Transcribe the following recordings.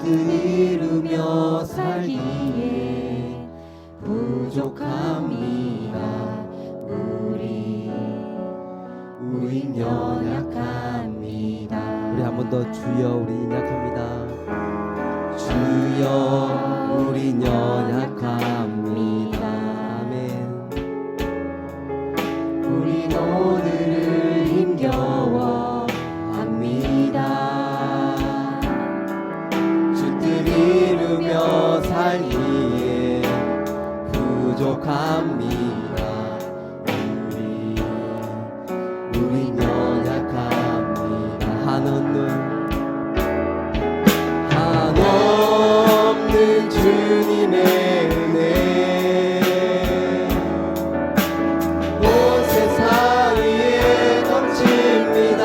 이루며 살기에 부족합니다. 우린 연약합니다. 우리 한 번 더 주여 우리 연약합니다. 주여 우린 연약합니다. 아멘. 우린 오늘을 힘겨워 합니다. 주 뜻 이루며 살기에 부족합니다. 우린 연약합니다. 한없는 주님의 은혜 온 세상 위에 넘칩니다.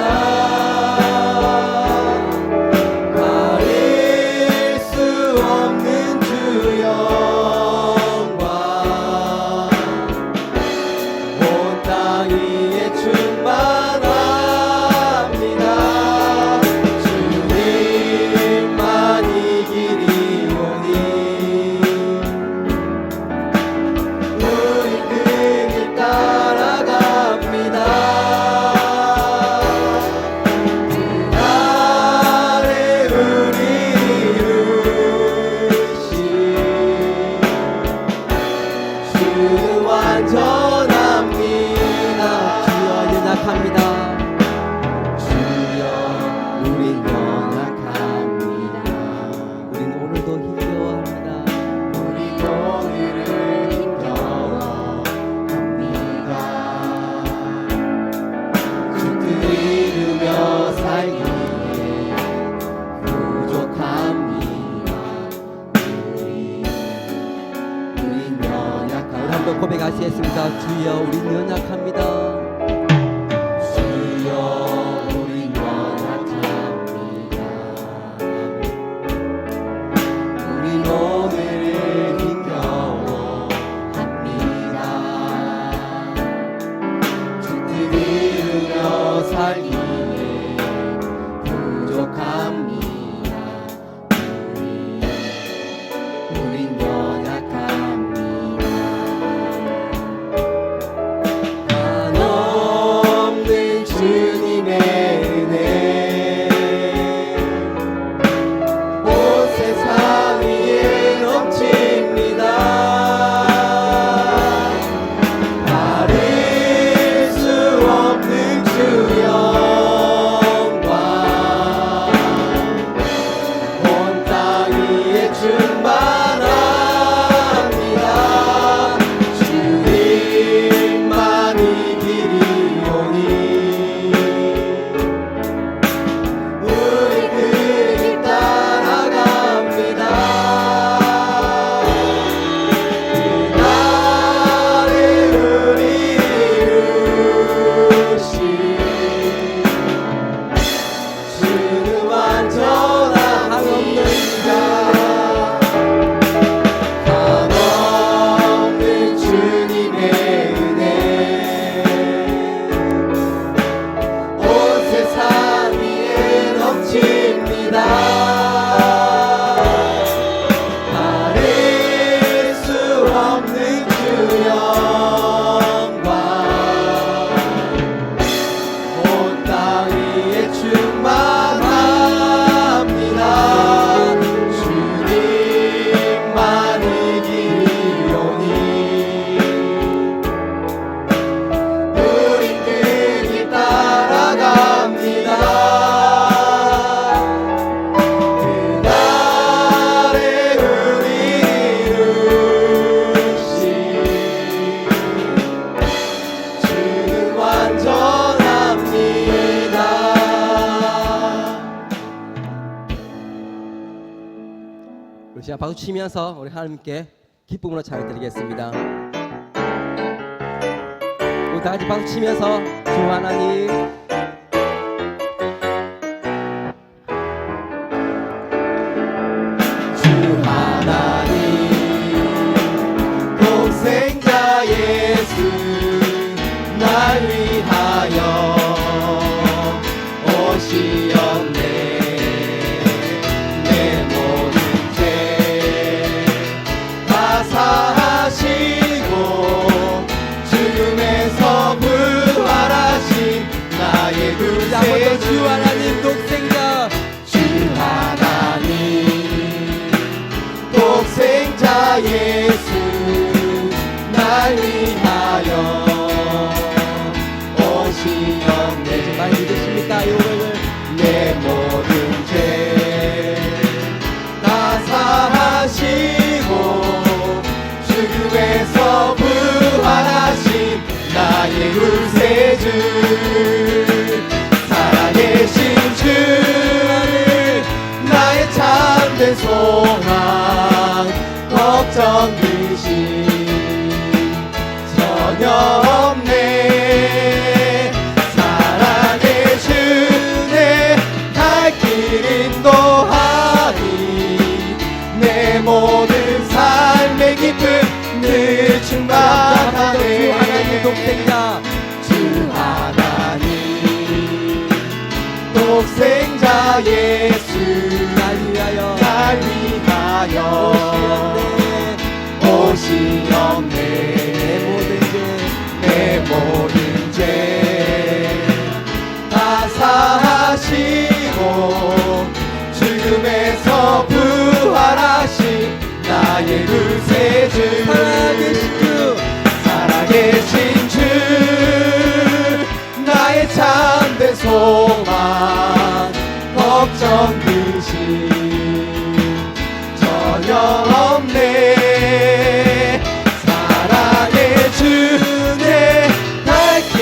가릴 수 없는 주 영광 온 땅 위에 충만합니다. 주님만 이 길이오니 우리 그 길 따라갑니다. 그 아래 우리 이루신 주는 완전합니다. 주여 연약합니다. 주여 우린 연약합니다. 우린 오늘도 힘겨워합니다. 우린 오늘을 힘겨워합니다. 주 뜻 이루며 살기에 부족합니다. 우린 연약합니다. 우리 한 번 고백하시겠습니다. 주여 우린 연약합니다. 주여 우린 연약합니다. 우린 오늘을 힘겨워합니다. 주 뜻 이루며 살기에 부족합니다. 우린 연약합니다. 한없는 주님의 은혜 온 세상 위에 넘칩니다. 가릴 수 없는 주 영광 온 땅 위에 충만합니다. 주님만 이 길이오니 우리 그 길 따라갑니다. 그 아래 우리 이루신 주는 완전합니다. 한없는 주님의 은혜 온 세상 위에 넘칩니다. 가릴 수 없는 주 영광 온 땅 위에 충만합니다. 주님만 이 길이오니 우린 그 길 따라갑니다. 그 아래 우리 이루신 주는 완전합니다. 우리 시간 박수 치면서 우리 하나님께 기쁨으로 찬양 드리겠습니다. 우리 다 같이 박수 치면서 주 하나님 주 하나님 동생자 예수 날 위하여 오시었네. 내 모든 참된 소망 걱정 근심 전혀 없네. 사랑의 주내 갈 길 인도하니 내 모든 삶의 기쁨 늘 충만하네. 주 하나님 독생자 주 하나님 독생자 예수 날 위하여 오시었네. 내 내 모든 죄 다 사하시고 죽음에서 부활하신 나의 구세주 살아계신 주 나의 참된 소망 걱정 근심 전혀 없네. 사랑의 주내 갈 길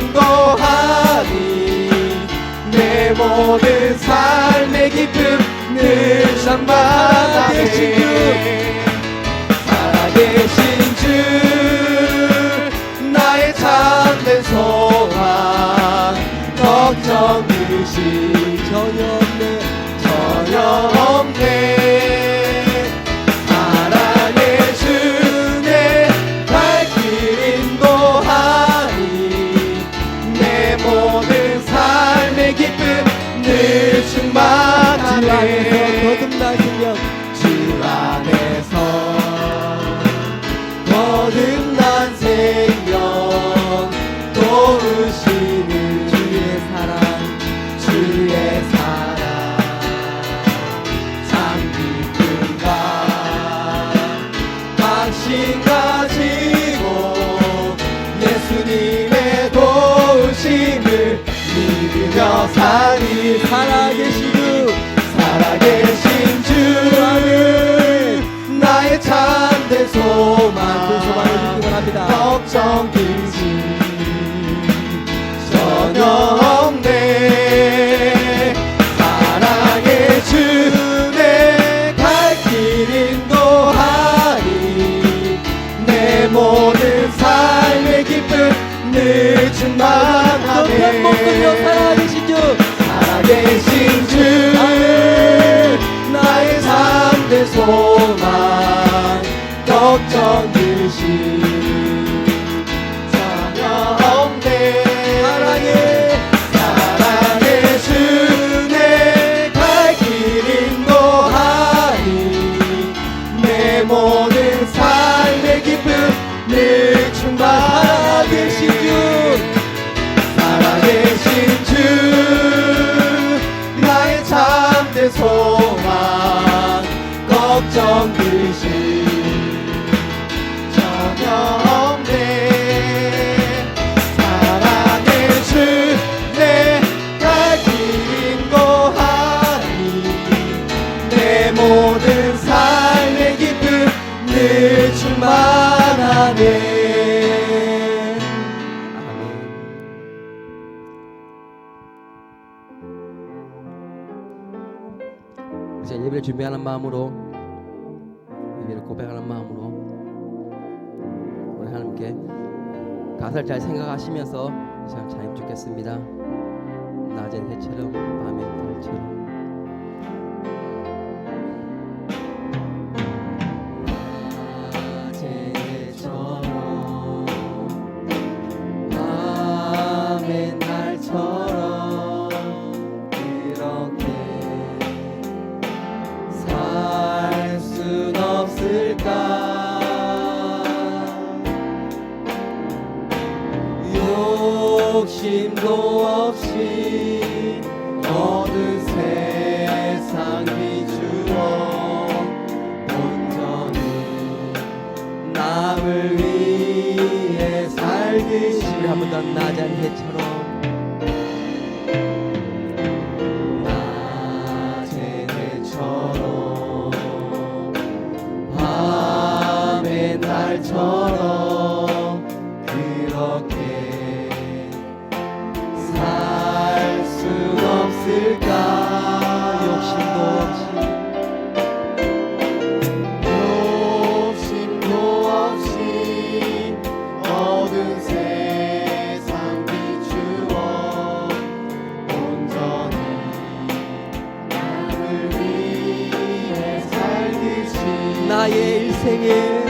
인도하니 내 모든 삶의 기쁨 늘 충만하네. 살아계신 주 나의 참된 소망 걱정 근심 전혀 없네. 전혀 없네. 사랑의 주내 갈 길 인도하니 내 모든 삶의 기쁨 늘 충만하네. 거듭나시면 주 안에서 거듭난 생명 도우시는 주의 사랑 참 기쁨과 당신 가지고 예수님의 도우심을 믿으며 사니. 살아계신 주 살아계신 주 나의 참된 소망 소망을 기원합니다. 걱정 근심 전혀 없네. 사랑의 주내 갈 길 인도하니 내 모든 삶의 기쁨 늘 충만하네. 살아계신 주 살아계신 주 나의 참된 소망 걱정 근심 전혀 없네. 사랑의 주내 갈 길 인도하니 내 모든 삶의 기쁨 늘 충만하신 주 살아계신 주 나의 참된 소망 걱정 근심 전혀 없네. 사랑의 주내 갈 길 인도하니 내 모든 삶의 기쁨 늘 충만하네. 이제 예배를 준비하는 마음으로 예배를 고백하는 마음으로 우리 하나님께 가사를 잘 생각하시면서 이 시간 잘 힘주겠습니다. 낮엔 해처럼 밤엔 달처럼 낮엔 해처럼 밤엔 달처럼 이렇게 살 순 없을까. 욕심도 없이 얻은 세상 비추어 온전히 남을 위해 살듯이 한 번 더 낮은 해처럼 낮은 해처럼 밤의 달처럼 그렇게 살 수 없을까. 욕심도 없이 일생에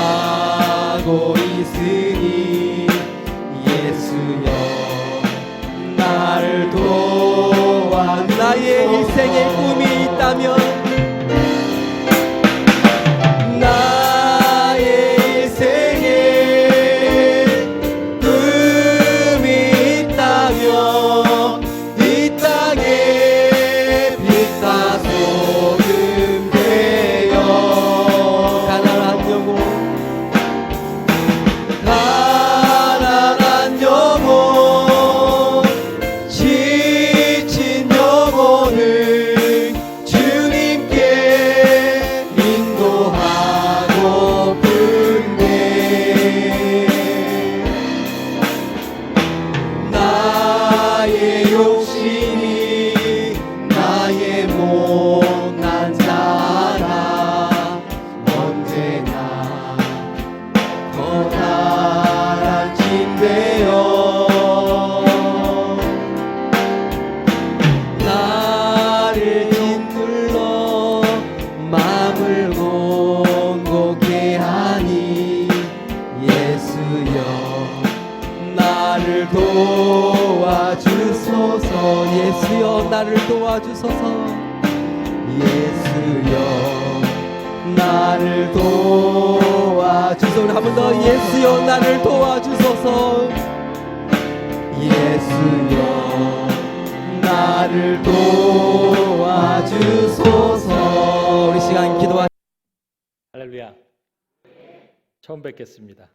계수하고 있으니 예수여 나를 도와 나의 일생에 꿈이 있다면 나의 일생에 꿈이 있다면 이 땅에 빛과 소금 되어 가난한 영혼 지친 영혼을 주님께 인도하고픈데 나의 욕심이 나의 못난 자라 언제나 커다란 짐되어 나를 짓눌러 마음을 곤곡해 하니 예수여 나를 도와주소서 예수여 나를 도와주소서 예수여 나를 도와주소서 한 번 더 예수여 나를 도와주소서 예수여 나를 도와주소서 우리 시간 기도하 할렐루야. 처음 뵙겠습니다.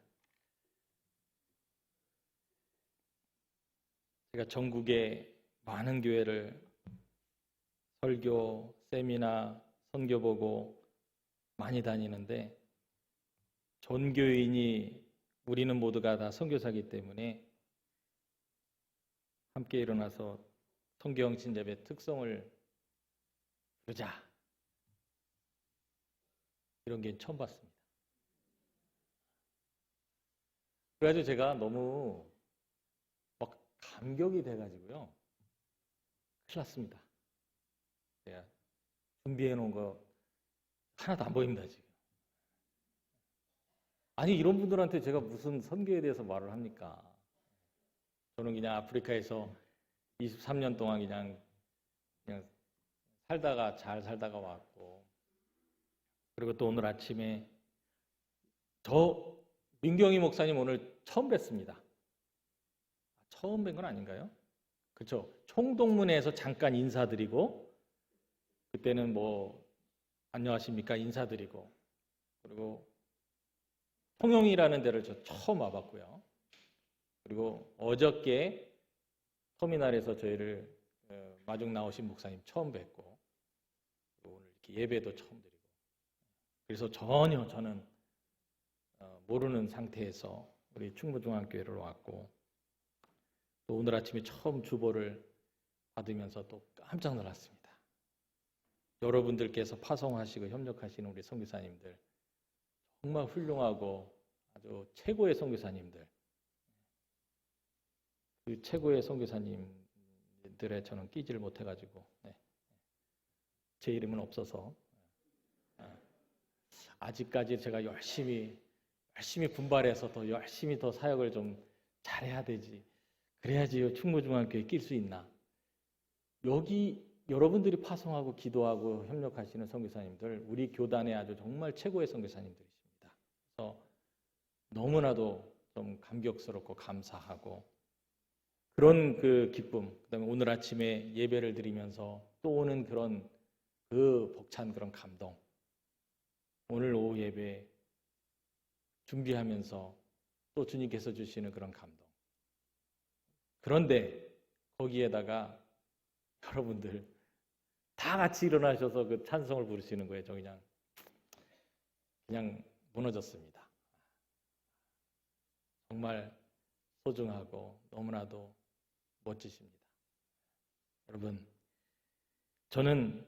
제가 전국의 많은 교회를 설교, 세미나, 선교 보고 많이 다니는데 전교인이 우리는 모두가 다 선교사이기 때문에 함께 일어나서 성경 신접의 특성을 부르자. 이런 게 처음 봤습니다. 그래가지고 제가 너무 막 감격이 돼가지고요. 큰일 났습니다. 제가 준비해 놓은 거 하나도 안 보입니다, 지금. 아니, 이런 분들한테 제가 무슨 선교에 대해서 말을 합니까? 저는 그냥 아프리카에서 23년 동안 그냥 살다가 잘 살다가 왔고, 그리고 또 오늘 아침에 민경희 목사님 오늘 처음 뵀습니다. 처음 뵌 건 아닌가요? 그렇죠. 총동문회에서 잠깐 인사드리고, 그때는 뭐 안녕하십니까 인사드리고, 그리고 통영이라는 데를 저 처음 와봤고요. 그리고 어저께 터미널에서 저희를 마중 나오신 목사님 처음 뵙고, 오늘 이렇게 예배도 처음 드리고, 그래서 전혀 저는 모르는 상태에서 우리 충무중앙교회를 왔고, 또 오늘 아침에 처음 주보를 받으면서 또 깜짝 놀랐습니다. 여러분들께서 파송하시고 협력하시는 우리 선교사님들 정말 훌륭하고 아주 최고의 선교사님들, 그 최고의 선교사님들에 저는 끼지를 못해가지고 제 이름은 없어서 아직까지 제가 열심히 분발해서 더 열심히 더 사역을 좀 잘해야 되지. 그래야지 충무중앙교회에 낄 수 있나. 여기 여러분들이 파송하고 기도하고 협력하시는 선교사님들, 우리 교단의 아주 정말 최고의 선교사님들이십니다. 그래서 너무나도 좀 감격스럽고 감사하고 그런 그 기쁨, 그다음에 오늘 아침에 예배를 드리면서 또 오는 그런 그 벅찬 그런 감동, 오늘 오후 예배 준비하면서 또 주님께서 주시는 그런 감동. 그런데 거기에다가 여러분들 다 같이 일어나셔서 그 찬송을 부르시는 거예요. 저 그냥 무너졌습니다. 정말 소중하고 너무나도 멋지십니다. 여러분, 저는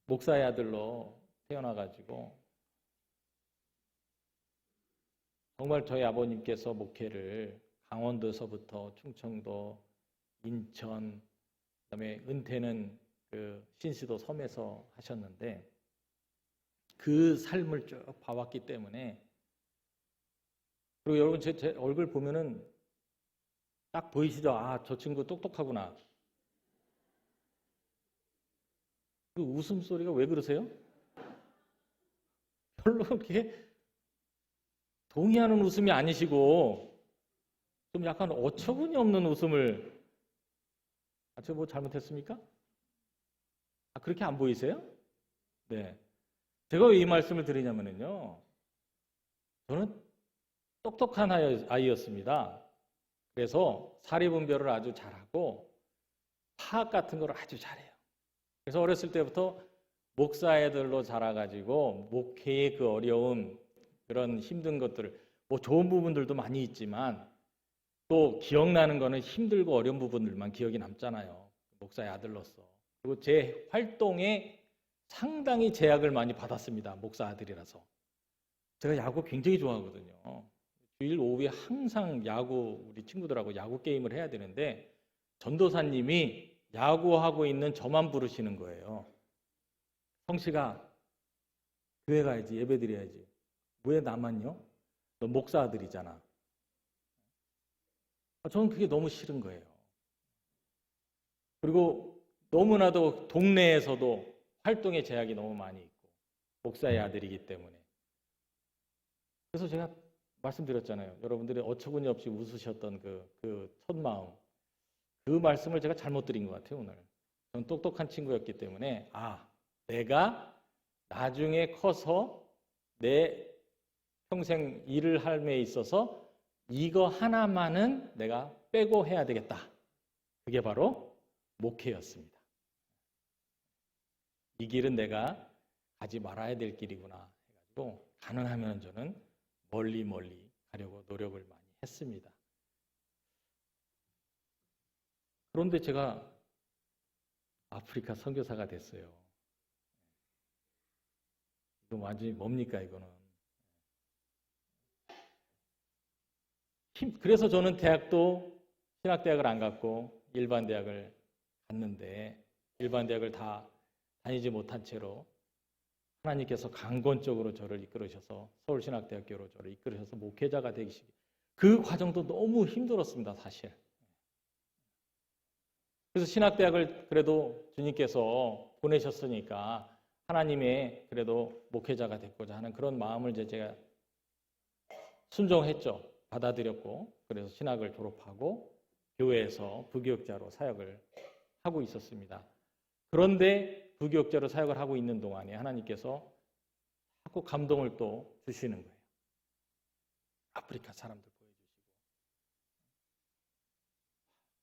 목사의 아들로 태어나가지고 정말 저희 아버님께서 목회를 강원도서부터 충청도, 인천, 그다음에 은퇴는 그 신시도 섬에서 하셨는데 그 삶을 쭉 봐왔기 때문에, 그리고 여러분 제 얼굴 보면은 딱 보이시죠? 아, 저 친구 똑똑하구나. 그 웃음소리가 왜 그러세요? 별로 그렇게 동의하는 웃음이 아니시고 좀 약간 어처구니 없는 웃음을. 제가 뭐 잘못했습니까? 그렇게 안 보이세요? 네. 제가 왜 이 말씀을 드리냐면요, 저는 똑똑한 아이였습니다. 그래서 사리분별을 아주 잘하고 파악 같은 걸 아주 잘해요. 그래서 어렸을 때부터 목사 애들로 자라가지고 목회의 그 어려움, 그런 힘든 것들을, 뭐 좋은 부분들도 많이 있지만 또 기억나는 거는 힘들고 어려운 부분들만 기억이 남잖아요. 목사의 아들로서. 그리고 제 활동에 상당히 제약을 많이 받았습니다. 목사 아들이라서. 제가 야구 굉장히 좋아하거든요. 주일 오후에 항상 우리 친구들하고 야구 게임을 해야 되는데 전도사님이 야구하고 있는 저만 부르시는 거예요. 성식아, 교회 가야지, 예배 드려야지. 왜 나만요? 너 목사 아들이잖아. 저는 그게 너무 싫은 거예요. 그리고 너무나도 동네에서도 활동의 제약이 너무 많이 있고, 목사의 아들이기 때문에. 그래서 제가 말씀드렸잖아요. 여러분들이 어처구니 없이 웃으셨던 그 첫 마음, 그 말씀을 제가 잘못 드린 것 같아요, 오늘. 저는 똑똑한 친구였기 때문에, 내가 나중에 커서 내 평생 일을 함에 있어서 이거 하나만은 내가 빼고 해야 되겠다. 그게 바로 목회였습니다. 이 길은 내가 가지 말아야 될 길이구나 해가지고 가능하면 저는 멀리 가려고 노력을 많이 했습니다. 그런데 제가 아프리카 선교사가 됐어요. 이거 완전히 뭡니까 이거는. 그래서 저는 대학도 신학대학을 안 갔고 일반 대학을 갔는데 일반 대학을 다 다니지 못한 채로 하나님께서 강권적으로 저를 이끌으셔서 서울신학대학교로 저를 이끌으셔서 목회자가 되시기 그 과정도 너무 힘들었습니다, 사실. 그래서 신학대학을 그래도 주님께서 보내셨으니까 하나님의 그래도 목회자가 됐고자 하는 그런 마음을 제가 순종했죠. 받아들였고 그래서 신학을 졸업하고 교회에서 부교육자로 사역을 하고 있었습니다. 그런데 부교육자로 사역을 하고 있는 동안에 하나님께서 자꾸 감동을 또 주시는 거예요. 아프리카 사람들 보여주시고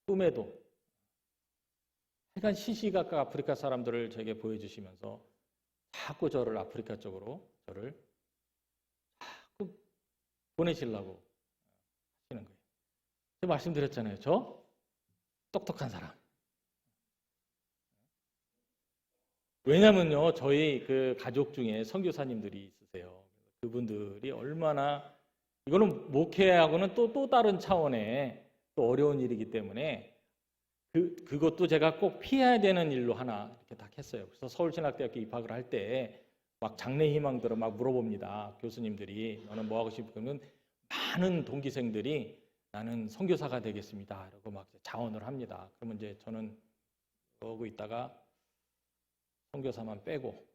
꿈에도 하여간 시시각각 아프리카 사람들을 제게 보여주시면서 자꾸 저를 아프리카 쪽으로 저를 자꾸 보내시려고 하시는 거예요. 제가 말씀드렸잖아요. 저 똑똑한 사람. 왜냐면요, 저희 그 가족 중에 선교사님들이 있으세요. 그분들이 얼마나 이거는 목회하고는 또 다른 차원의 또 어려운 일이기 때문에 그것도 제가 꼭 피해야 되는 일로 하나 이렇게 딱 했어요. 그래서 서울신학대학교 입학을 할 때 막 장래 희망들을 막 물어봅니다. 교수님들이 너는 뭐 하고 싶으면 많은 동기생들이 나는 선교사가 되겠습니다. 라고 막 자원을 합니다. 그러면 이제 저는 그러고 있다가 선교사만 빼고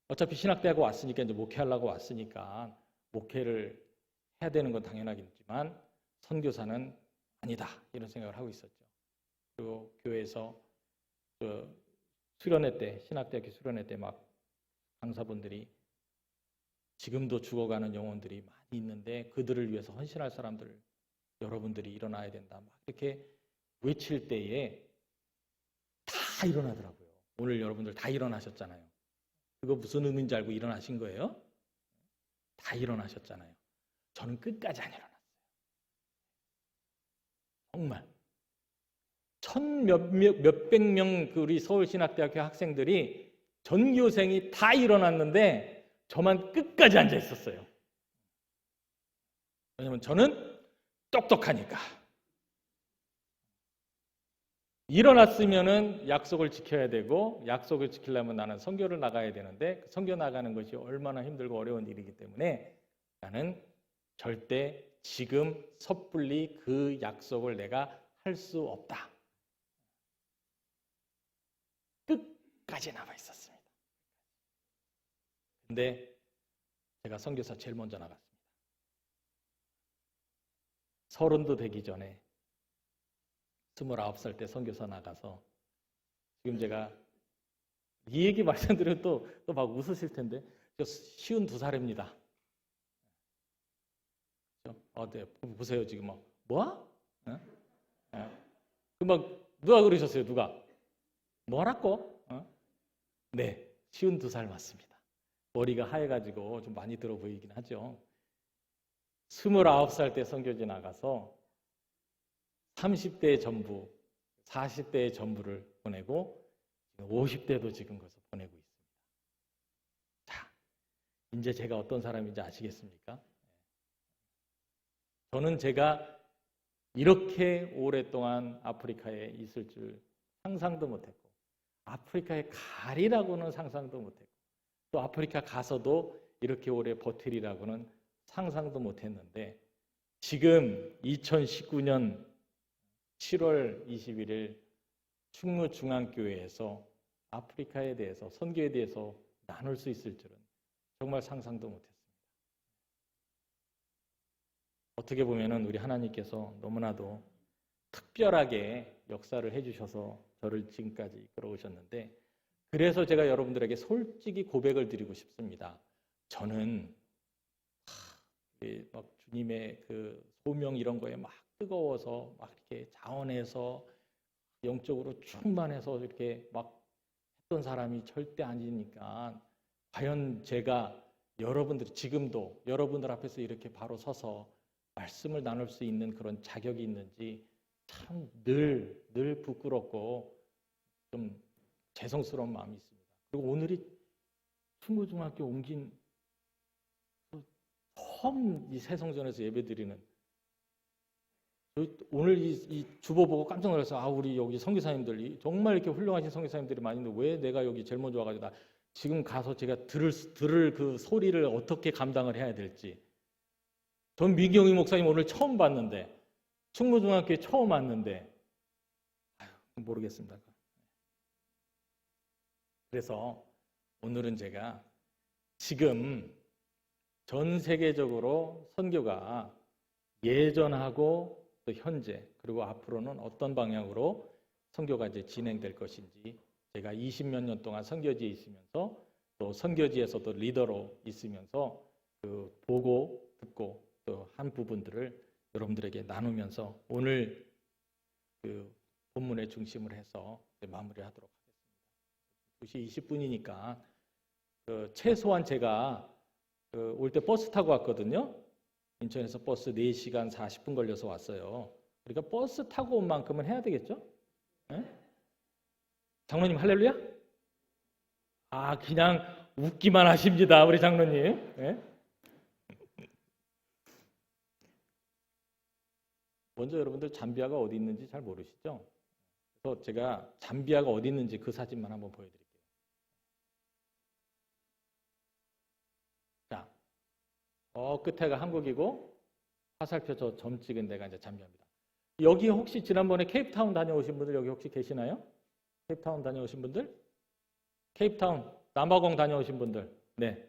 어차피 신학대하고 왔으니까 이제 목회하려고 왔으니까 목회를 해야 되는 건 당연하겠지만 선교사는 아니다 이런 생각을 하고 있었죠. 그리고 교회에서 그 수련회 때 신학대학교 수련회 때 막 강사분들이 지금도 죽어가는 영혼들이 많이 있는데 그들을 위해서 헌신할 사람들 여러분들이 일어나야 된다 막 이렇게 외칠 때에 다 일어나더라고요. 오늘 여러분들 다 일어나셨잖아요. 그거 무슨 의미인지 알고 일어나신 거예요? 다 일어나셨잖아요. 저는 끝까지 안 일어났어요. 정말 몇백 명 우리 서울신학대학교 학생들이 전교생이 다 일어났는데 저만 끝까지 앉아 있었어요. 왜냐면 저는 똑똑하니까. 일어났으면은 약속을 지켜야 되고 약속을 지키려면 나는 선교를 나가야 되는데 선교 나가는 것이 얼마나 힘들고 어려운 일이기 때문에 나는 절대 지금 섣불리 그 약속을 내가 할 수 없다. 끝까지 남아 있었습니다. 근데 제가 선교사 제일 먼저 나갔습니다. 30도 되기 전에 29살 때 선교사 나가서 지금 제가 이 얘기 말씀드리면 또 막 웃으실 텐데 저 52살입니다. 네, 보세요 지금 뭐? 막 누가 그러셨어요? 누가? 뭐라고? 네, 52살 맞습니다. 머리가 하얘가지고 좀 많이 들어 보이긴 하죠. 29살 때 선교지 나가서 30대의 전부, 40대의 전부를 보내고 50대도 지금 거기서 보내고 있습니다. 자, 이제 제가 어떤 사람인지 아시겠습니까? 저는 제가 이렇게 오랫동안 아프리카에 있을 줄 상상도 못했고 아프리카에 가리라고는 상상도 못했고 또 아프리카 가서도 이렇게 오래 버티리라고는 상상도 못했는데 지금 2019년 7월 21일 충무중앙교회에서 아프리카에 대해서 선교에 대해서 나눌 수 있을 줄은 정말 상상도 못했습니다. 어떻게 보면은 우리 하나님께서 너무나도 특별하게 역사를 해주셔서 저를 지금까지 이끌어 오셨는데 그래서 제가 여러분들에게 솔직히 고백을 드리고 싶습니다. 저는 막 주님의 그 소명 이런 거에 막 뜨거워서 막 이렇게 자원해서 영적으로 충만해서 이렇게 막 했던 사람이 절대 아니니까 과연 제가 여러분들이 지금도 여러분들 앞에서 이렇게 바로 서서 말씀을 나눌 수 있는 그런 자격이 있는지 참 늘 부끄럽고 좀 죄송스러운 마음이 있습니다. 그리고 오늘이 충무중학교 옮긴 처음 이 새성전에서 예배드리는, 오늘 이 주보 보고 깜짝 놀라서 우리 여기 선교사님들이 정말 이렇게 훌륭하신 선교사님들이 많이 있는데 왜 내가 여기 제일 먼저 와가지고 지금 가서 제가 들을 그 소리를 어떻게 감당을 해야 될지. 전 민경희 목사님 오늘 처음 봤는데, 충무중학교에 처음 왔는데 모르겠습니다. 그래서 오늘은 제가 지금 전 세계적으로 선교가 예전하고 또 현재 그리고 앞으로는 어떤 방향으로 선교가 이제 진행될 것인지, 제가 20몇 년 동안 선교지에 있으면서 또 선교지에서도 리더로 있으면서 그 보고 듣고 또 한 부분들을 여러분들에게 나누면서 오늘 그 본문의 중심을 해서 마무리하도록 하겠습니다. 2시 20분이니까 최소한 제가 올 때 버스 타고 왔거든요. 인천에서 버스 4시간 40분 걸려서 왔어요. 그러니까 버스 타고 온 만큼은 해야 되겠죠? 네? 장로님 할렐루야? 그냥 웃기만 하십니다, 우리 장로님. 네? 먼저 여러분들 잠비아가 어디 있는지 잘 모르시죠? 그래서 제가 잠비아가 어디 있는지 그 사진만 한번 보여드릴게요. 자, 끝에가 한국이고 화살표 저 점 찍은 데가 이제 잠비아입니다. 여기 혹시 지난번에 케이프타운 다녀오신 분들 여기 혹시 계시나요? 케이프타운 다녀오신 분들? 케이프타운, 남아공 다녀오신 분들? 네.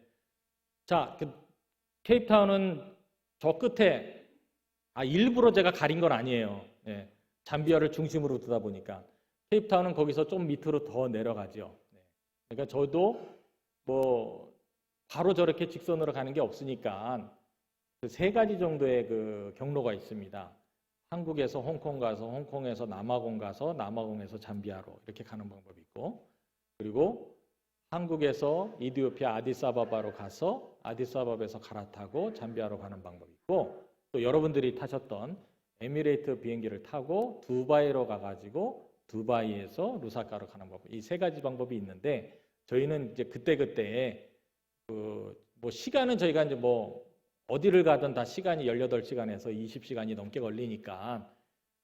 자, 케이프타운은 저 끝에 일부러 제가 가린 건 아니에요. 네. 잠비아를 중심으로 두다 보니까 케이프타운은 거기서 좀 밑으로 더 내려가죠. 네. 그러니까 저도 뭐 바로 저렇게 직선으로 가는 게 없으니까 그 3가지 정도의 그 경로가 있습니다. 한국에서 홍콩 가서 홍콩에서 남아공 가서 남아공에서 잠비아로 이렇게 가는 방법이 있고, 그리고 한국에서 이디오피아 아디스아바바로 가서 아디스아바바에서 갈아타고 잠비아로 가는 방법이 있고, 또 여러분들이 타셨던 에미레이트 비행기를 타고 두바이로 가가지고 두바이에서 루사카로 가는 방법, 이 3가지 방법이 있는데 저희는 이제 그때 뭐 시간은 저희가 이제 뭐 어디를 가든 다 시간이 18시간에서 20시간이 넘게 걸리니까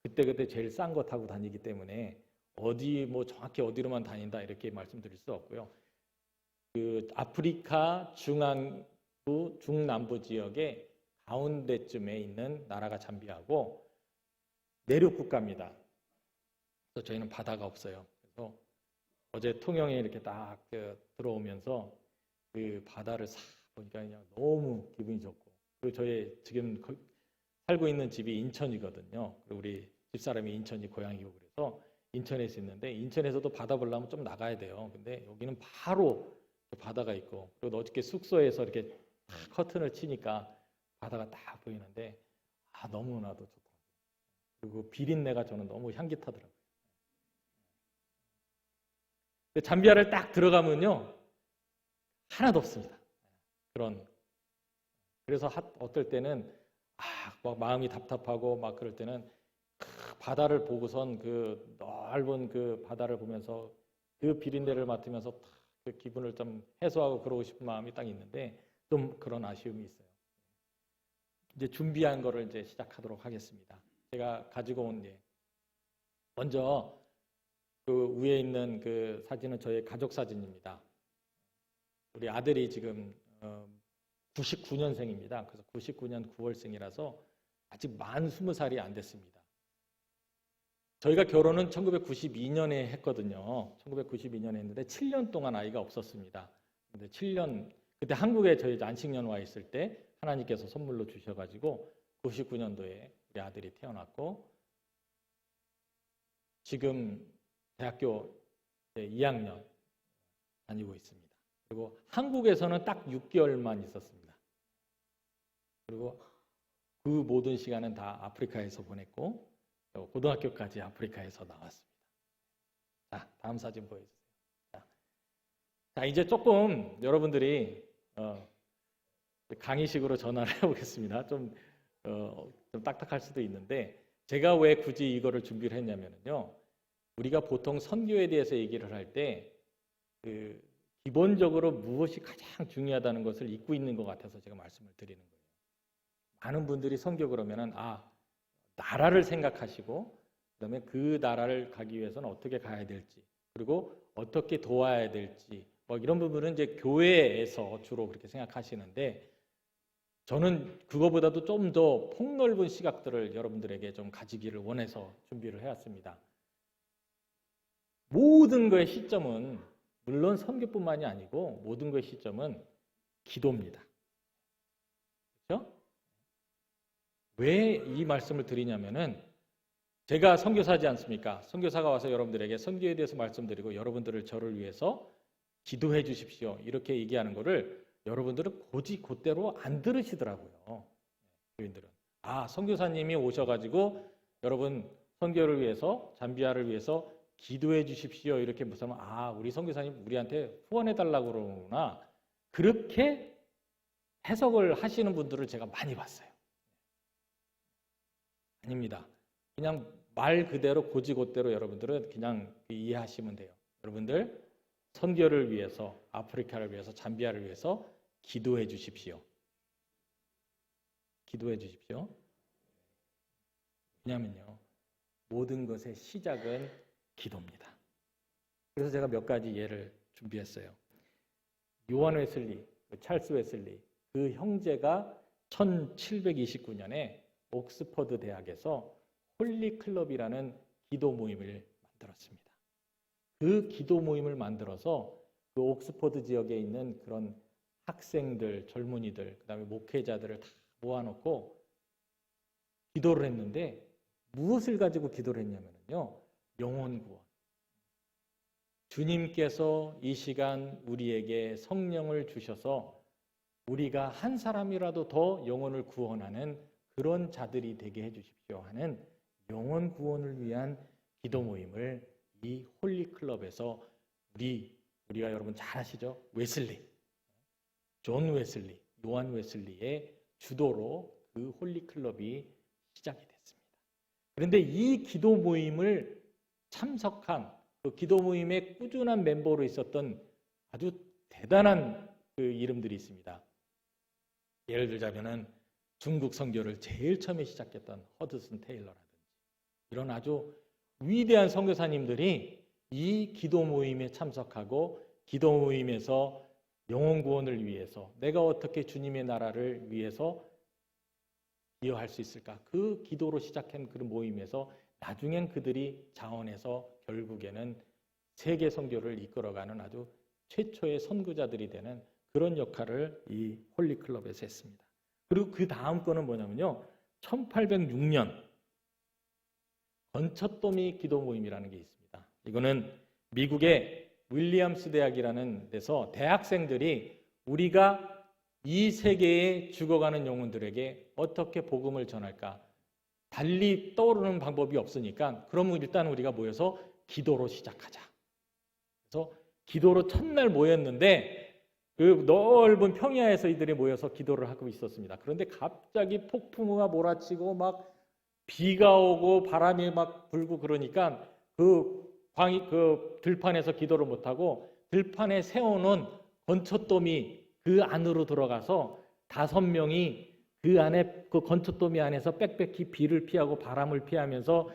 그때 제일 싼 거 타고 다니기 때문에 어디 뭐 정확히 어디로만 다닌다 이렇게 말씀드릴 수 없고요. 그 아프리카 중앙부 중남부 지역에 가운데쯤에 있는 나라가 잠비아고 내륙 국가입니다. 그래서 저희는 바다가 없어요. 그래서 어제 통영에 이렇게 딱 들어오면서 그 바다를 싹 보니까 그냥 너무 기분이 좋고, 그리고 저희 지금 살고 있는 집이 인천이거든요. 그리고 우리 집사람이 인천이 고향이고 그래서 인천에서 있는데 인천에서도 바다 보려면 좀 나가야 돼요. 근데 여기는 바로 바다가 있고, 그리고 어저께 숙소에서 이렇게 딱 커튼을 치니까 바다가 딱 보이는데 너무나도 좋더라고요. 그리고 비린내가 저는 너무 향긋하더라고요. 근데 잠비아를 딱 들어가면요 하나도 없습니다. 그래서 어떨 때는 막 마음이 답답하고 막 그럴 때는 바다를 보고선 그 넓은 그 바다를 보면서 그 비린내를 맡으면서 그 기분을 좀 해소하고 그러고 싶은 마음이 딱 있는데 좀 그런 아쉬움이 있어요. 이제 준비한 거를 이제 시작하도록 하겠습니다. 제가 가지고 온 먼저 그 위에 있는 그 사진은 저의 가족 사진입니다. 우리 아들이 지금 99년생입니다. 그래서 99년 9월생이라서 아직 만 20살이 안 됐습니다. 저희가 결혼은 1992년에 했거든요. 1992년에 했는데 7년 동안 아이가 없었습니다. 근데 7년 그때 한국에 저희 안식년 와 있을 때 하나님께서 선물로 주셔가지고 99년도에 우리 아들이 태어났고 지금 대학교 2학년 다니고 있습니다. 그리고 한국에서는 딱 6개월만 있었습니다. 그리고 그 모든 시간은 다 아프리카에서 보냈고 고등학교까지 아프리카에서 나왔습니다. 자, 다음 사진 보여주세요. 자, 이제 조금 여러분들이 강의식으로 전화를 해보겠습니다. 좀 딱딱할 수도 있는데 제가 왜 굳이 이거를 준비를 했냐면요. 우리가 보통 선교에 대해서 얘기를 할 때 기본적으로 무엇이 가장 중요하다는 것을 잊고 있는 것 같아서 제가 말씀을 드리는 거예요. 많은 분들이 선교 그러면은 나라를 생각하시고 그다음에 그 나라를 가기 위해서는 어떻게 가야 될지 그리고 어떻게 도와야 될지 뭐 이런 부분은 이제 교회에서 주로 그렇게 생각하시는데 저는 그거보다도 좀 더 폭넓은 시각들을 여러분들에게 좀 가지기를 원해서 준비를 해왔습니다. 모든 거의 시점은 물론 선교뿐만이 아니고 모든 거의 시점은 기도입니다. 그렇죠? 왜 이 말씀을 드리냐면은 제가 선교사지 않습니까? 선교사가 와서 여러분들에게 선교에 대해서 말씀드리고 여러분들을 저를 위해서 기도해 주십시오. 이렇게 얘기하는 거를 여러분들은 곧대로 안 들으시더라고요. 교인들은. 선교사님이 오셔가지고 여러분 선교를 위해서 잠비아를 위해서 기도해 주십시오. 이렇게 무슨 우리 선교사님 우리한테 후원해 달라고 그러구나. 그렇게 해석을 하시는 분들을 제가 많이 봤어요. 아닙니다. 그냥 말 그대로 곧대로 여러분들은 그냥 이해하시면 돼요. 여러분들 선교를 위해서 아프리카를 위해서 잠비아를 위해서 기도해 주십시오. 기도해 주십시오. 왜냐면요. 모든 것의 시작은 기도입니다. 그래서 제가 몇 가지 예를 준비했어요. 요한 웨슬리, 찰스 웨슬리 그 형제가 1729년에 옥스퍼드 대학에서 홀리 클럽이라는 기도 모임을 만들었습니다. 그 기도 모임을 만들어서 그 옥스퍼드 지역에 있는 그런 학생들, 젊은이들, 그다음에 목회자들을 다 모아놓고 기도를 했는데 무엇을 가지고 기도를 했냐면요. 영혼 구원. 주님께서 이 시간 우리에게 성령을 주셔서 우리가 한 사람이라도 더 영혼을 구원하는 그런 자들이 되게 해주십시오 하는 영혼 구원을 위한 기도 모임을 이 홀리 클럽에서 우리가 여러분 잘 아시죠? 웨슬리, 존 웨슬리, 요한 웨슬리의 주도로 그 홀리 클럽이 시작이 됐습니다. 그런데 이 기도 모임을 참석한 그 기도 모임의 꾸준한 멤버로 있었던 아주 대단한 그 이름들이 있습니다. 예를 들자면은 중국 선교를 제일 처음에 시작했던 허드슨 테일러라든지 이런 아주 위대한 선교사님들이 이 기도 모임에 참석하고 기도 모임에서 영혼 구원을 위해서 내가 어떻게 주님의 나라를 위해서 기여할 수 있을까? 그 기도로 시작한 그 모임에서 나중엔 그들이 자원해서 결국에는 세계 선교를 이끌어가는 아주 최초의 선구자들이 되는 그런 역할을 이 홀리 클럽에서 했습니다. 그리고 그 다음 거는 뭐냐면요. 1806년 건처더미 기도 모임이라는 게 있습니다. 이거는 미국의 윌리엄스 대학이라는 데서 대학생들이 우리가 이 세계에 죽어가는 영혼들에게 어떻게 복음을 전할까? 달리 떠오르는 방법이 없으니까 그러면 일단 우리가 모여서 기도로 시작하자. 그래서 기도로 첫날 모였는데 그 넓은 평야에서 이들이 모여서 기도를 하고 있었습니다. 그런데 갑자기 폭풍우가 몰아치고 막 비가 오고 바람이 막 불고 그러니까 그 들판에서 기도를 못하고 들판에 세워놓은 건초더미 그 안으로 들어가서 5명이 그 안에 그 건초더미 안에서 빽빽히 비를 피하고 바람을 피하면서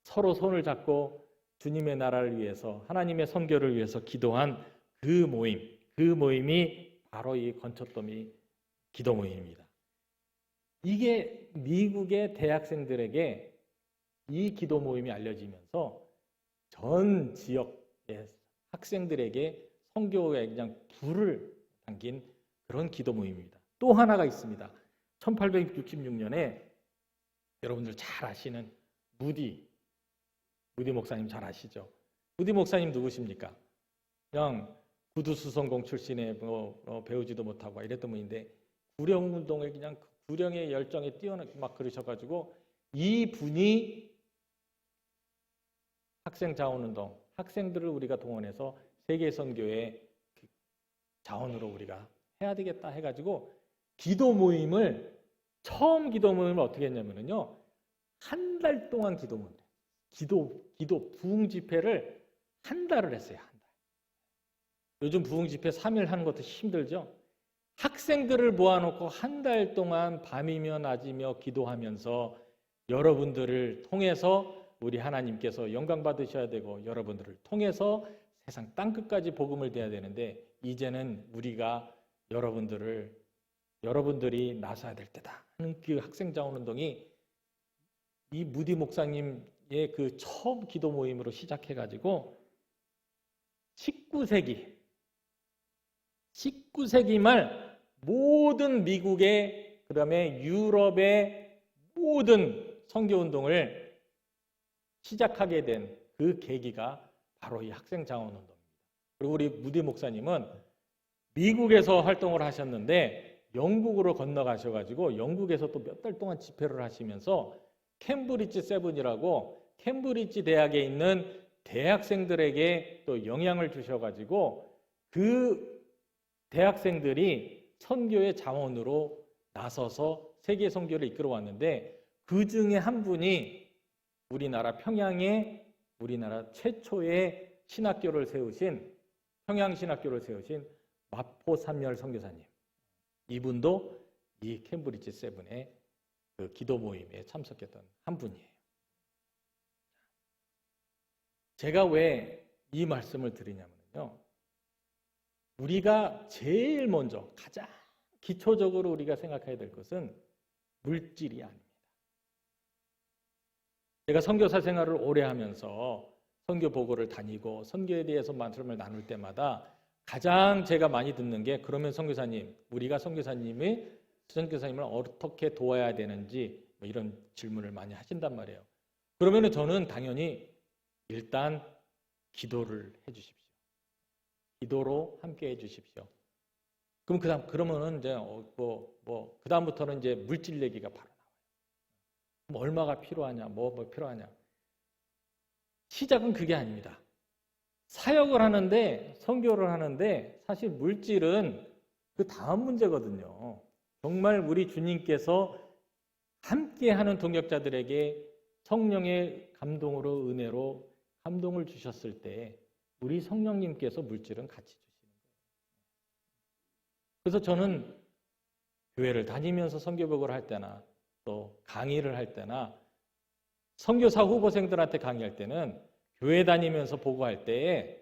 서로 손을 잡고 주님의 나라를 위해서 하나님의 선교를 위해서 기도한 그 모임이 바로 이 건초더미 기도 모임입니다. 이게 미국의 대학생들에게 이 기도 모임이 알려지면서 전 지역의 학생들에게 선교에 그냥 불을 당긴 그런 기도 모임입니다. 또 하나가 있습니다. 1866년에 여러분들 잘 아시는 무디 목사님 잘 아시죠? 무디 목사님 누구십니까? 그냥 구두수성공 출신의 배우지도 못하고 이랬던 분인데 구령운동에 그냥 구령의 열정에 뛰어나게 막 그러셔가지고 이 분이 학생 자원운동, 학생들을 우리가 동원해서 세계 선교의 자원으로 우리가 해야 되겠다 해가지고 기도 모임을 어떻게 했냐면요. 한 달 동안 기도 부흥 집회를 한 달을 했어요. 한 달. 요즘 부흥 집회 3일 하는 것도 힘들죠. 학생들을 모아놓고 한 달 동안 밤이며 낮이며 기도하면서 여러분들을 통해서 우리 하나님께서 영광 받으셔야 되고 여러분들을 통해서 세상 땅끝까지 복음을 대야 되는데 이제는 우리가 여러분들이 나서야 될 때다 하는 그 학생 자원 운동이 이 무디 목사님의 그 처음 기도 모임으로 시작해가지고 19세기 말 모든 미국의 그다음에 유럽의 모든 선교 운동을 시작하게 된 그 계기가 바로 이 학생 자원 운동입니다. 그리고 우리 무디 목사님은 미국에서 활동을 하셨는데 영국으로 건너가셔가지고 영국에서 또 몇 달 동안 집회를 하시면서 캠브리지 세븐이라고 캠브리지 대학에 있는 대학생들에게 또 영향을 주셔가지고 그 대학생들이 선교의 자원으로 나서서 세계 선교를 이끌어왔는데 그 중에 한 분이 우리나라 평양에 우리나라 최초의 신학교를 세우신 평양신학교를 세우신 마포 삼열 선교사님, 이분도 이 캠브리지 세븐의 그 기도 모임에 참석했던 한 분이에요. 제가 왜 이 말씀을 드리냐면요, 우리가 제일 먼저 가장 기초적으로 우리가 생각해야 될 것은 물질이 아닙니다. 제가 선교사 생활을 오래 하면서 선교 보고를 다니고 선교에 대해서 말씀을 나눌 때마다 가장 제가 많이 듣는 게 그러면 선교사님, 우리가 선교사님을 어떻게 도와야 되는지 뭐 이런 질문을 많이 하신단 말이에요. 그러면 저는 당연히 일단 기도를 해 주십시오. 기도로 함께 해 주십시오. 그러면은 이제 그다음부터는 이제 물질 얘기가 바로 나와요. 뭐 얼마가 필요하냐, 뭐 필요하냐. 시작은 그게 아닙니다. 사역을 하는데, 선교를 하는데 사실 물질은 그 다음 문제거든요. 정말 우리 주님께서 함께하는 동역자들에게 성령의 감동으로 은혜로 감동을 주셨을 때 우리 성령님께서 물질은 같이 주시는 거예요. 그래서 저는 교회를 다니면서 선교복을 할 때나 또 강의를 할 때나 선교사 후보생들한테 강의할 때는 교회 다니면서 보고할 때에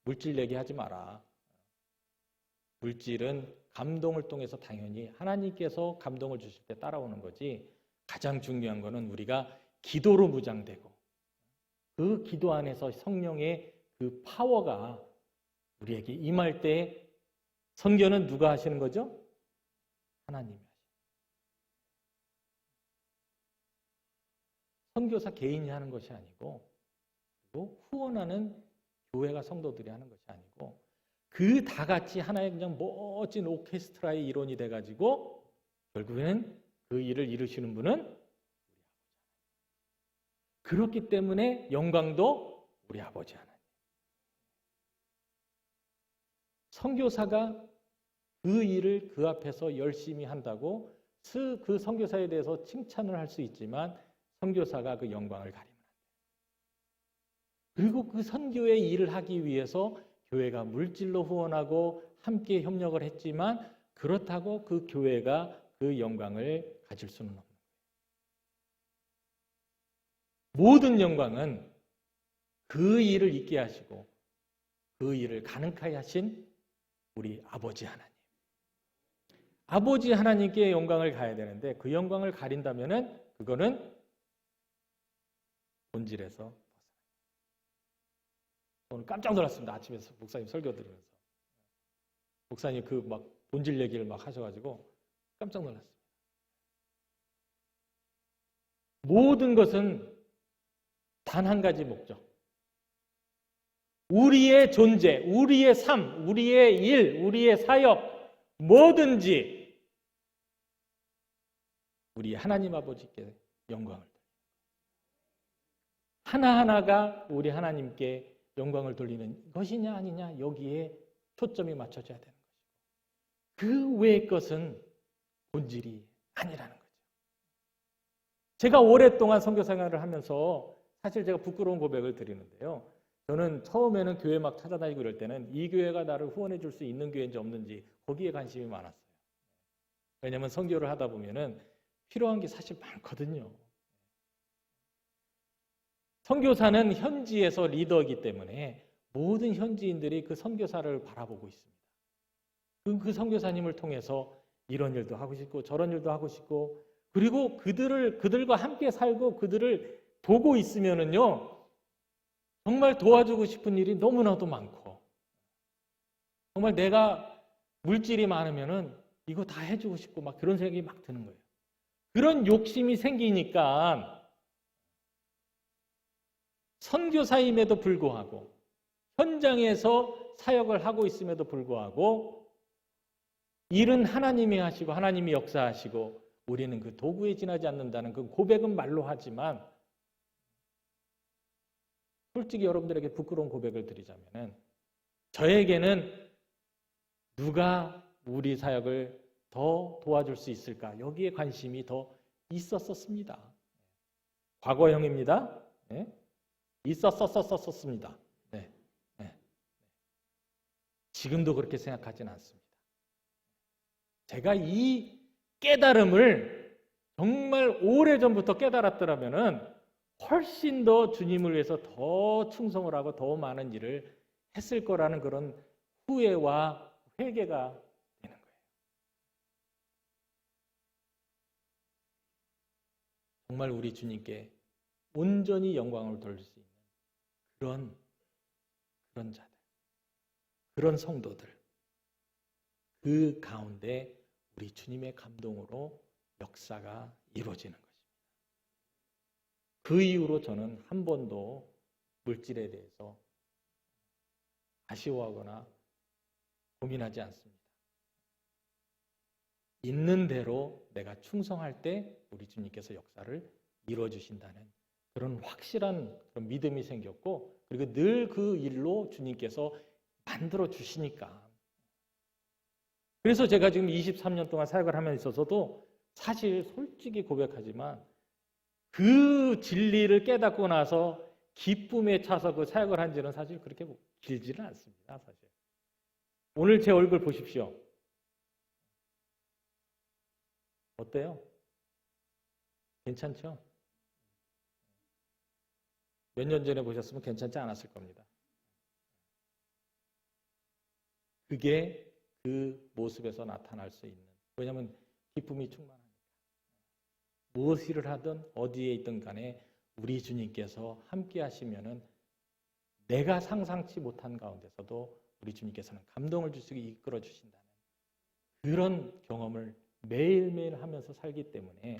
물질 얘기하지 마라. 물질은 감동을 통해서 당연히 하나님께서 감동을 주실 때 따라오는 거지, 가장 중요한 거는 우리가 기도로 무장되고 그 기도 안에서 성령의 그 파워가 우리에게 임할 때 선교는 누가 하시는 거죠? 하나님이 하시는 거예요. 선교사 개인이 하는 것이 아니고, 그리고 후원하는 교회가 성도들이 하는 것이 아니고, 그 다 같이 하나의 그냥 멋진 오케스트라의 일원이 돼가지고 결국에는 그 일을 이루시는 분은 우리 아버지. 그렇기 때문에 영광도 우리 아버지 하나님. 선교사가 그 일을 그 앞에서 열심히 한다고 그 선교사에 대해서 칭찬을 할 수 있지만 선교사가 그 영광을 가리면 안 돼요. 그리고 그 선교의 일을 하기 위해서 교회가 물질로 후원하고 함께 협력을 했지만 그렇다고 그 교회가 그 영광을 가질 수는 없는 거예요. 모든 영광은 그 일을 있게 하시고 그 일을 가능하게 하신 우리 아버지 하나님. 아버지 하나님께 영광을 가야 되는데 그 영광을 가린다면은 그거는 본질에서 오늘 깜짝 놀랐습니다. 아침에 목사님 설교 들으면서 목사님 그 막 본질 얘기를 막 하셔가지고 깜짝 놀랐습니다. 모든 것은 단 한 가지 목적. 우리의 존재, 우리의 삶, 우리의 일, 우리의 사역, 뭐든지 우리 하나님 아버지께 영광을 돌리는 하나하나가 우리 하나님께 영광을 돌리는 것이냐 아니냐, 여기에 초점이 맞춰져야 되는 것이고, 그 외의 것은 본질이 아니라는 거죠. 제가 오랫동안 선교 생활을 하면서 사실 제가 부끄러운 고백을 드리는데요. 저는 처음에는 교회 막 찾아다니고 이럴 때는 이 교회가 나를 후원해 줄 수 있는 교회인지 없는지 거기에 관심이 많았어요. 왜냐하면 선교를 하다 보면은 필요한 게 사실 많거든요. 선교사는 현지에서 리더이기 때문에 모든 현지인들이 그 선교사를 바라보고 있습니다. 그 선교사님을 통해서 이런 일도 하고 싶고 저런 일도 하고 싶고, 그리고 그들과 함께 살고 그들을 보고 있으면은요, 정말 도와주고 싶은 일이 너무나도 많고, 정말 내가 물질이 많으면은 이거 다 해주고 싶고 막 그런 생각이 막 드는 거예요. 그런 욕심이 생기니까 선교사임에도 불구하고, 현장에서 사역을 하고 있음에도 불구하고, 일은 하나님이 하시고 하나님이 역사하시고 우리는 그 도구에 지나지 않는다는 그 고백은 말로 하지만, 솔직히 여러분들에게 부끄러운 고백을 드리자면은, 저에게는 누가 우리 사역을 더 도와줄 수 있을까, 여기에 관심이 더 있었었습니다. 과거형입니다. 네. 있었었습니다. 네. 네. 지금도 그렇게 생각하지는 않습니다. 제가 이 깨달음을 정말 오래전부터 깨달았더라면은 훨씬 더 주님을 위해서 더 충성을 하고 더 많은 일을 했을 거라는 그런 후회와 회개가 되는 거예요. 정말 우리 주님께 온전히 영광을 돌릴 수 있는 그런 자들, 그런 성도들, 그 가운데 우리 주님의 감동으로 역사가 이루어지는 것입니다. 그 이후로 저는 한 번도 물질에 대해서 아쉬워하거나 고민하지 않습니다. 있는 대로 내가 충성할 때 우리 주님께서 역사를 이루어 주신다는 그런 확실한 그런 믿음이 생겼고, 그리고 늘 그 일로 주님께서 만들어 주시니까. 그래서 제가 지금 23년 동안 사역을 하면서 있어서도 사실 솔직히 고백하지만 그 진리를 깨닫고 나서 기쁨에 차서 그 사역을 한 지는 사실 그렇게 길지는 않습니다. 사실. 오늘 제 얼굴 보십시오. 어때요? 괜찮죠? 몇 년 전에 보셨으면 괜찮지 않았을 겁니다. 그게 그 모습에서 나타날 수 있는, 왜냐하면 기쁨이 충만하니까. 무엇을 하든 어디에 있든 간에 우리 주님께서 함께 하시면은 내가 상상치 못한 가운데서도 우리 주님께서는 감동을 주시고 이끌어 주신다는 그런 경험을 매일매일 하면서 살기 때문에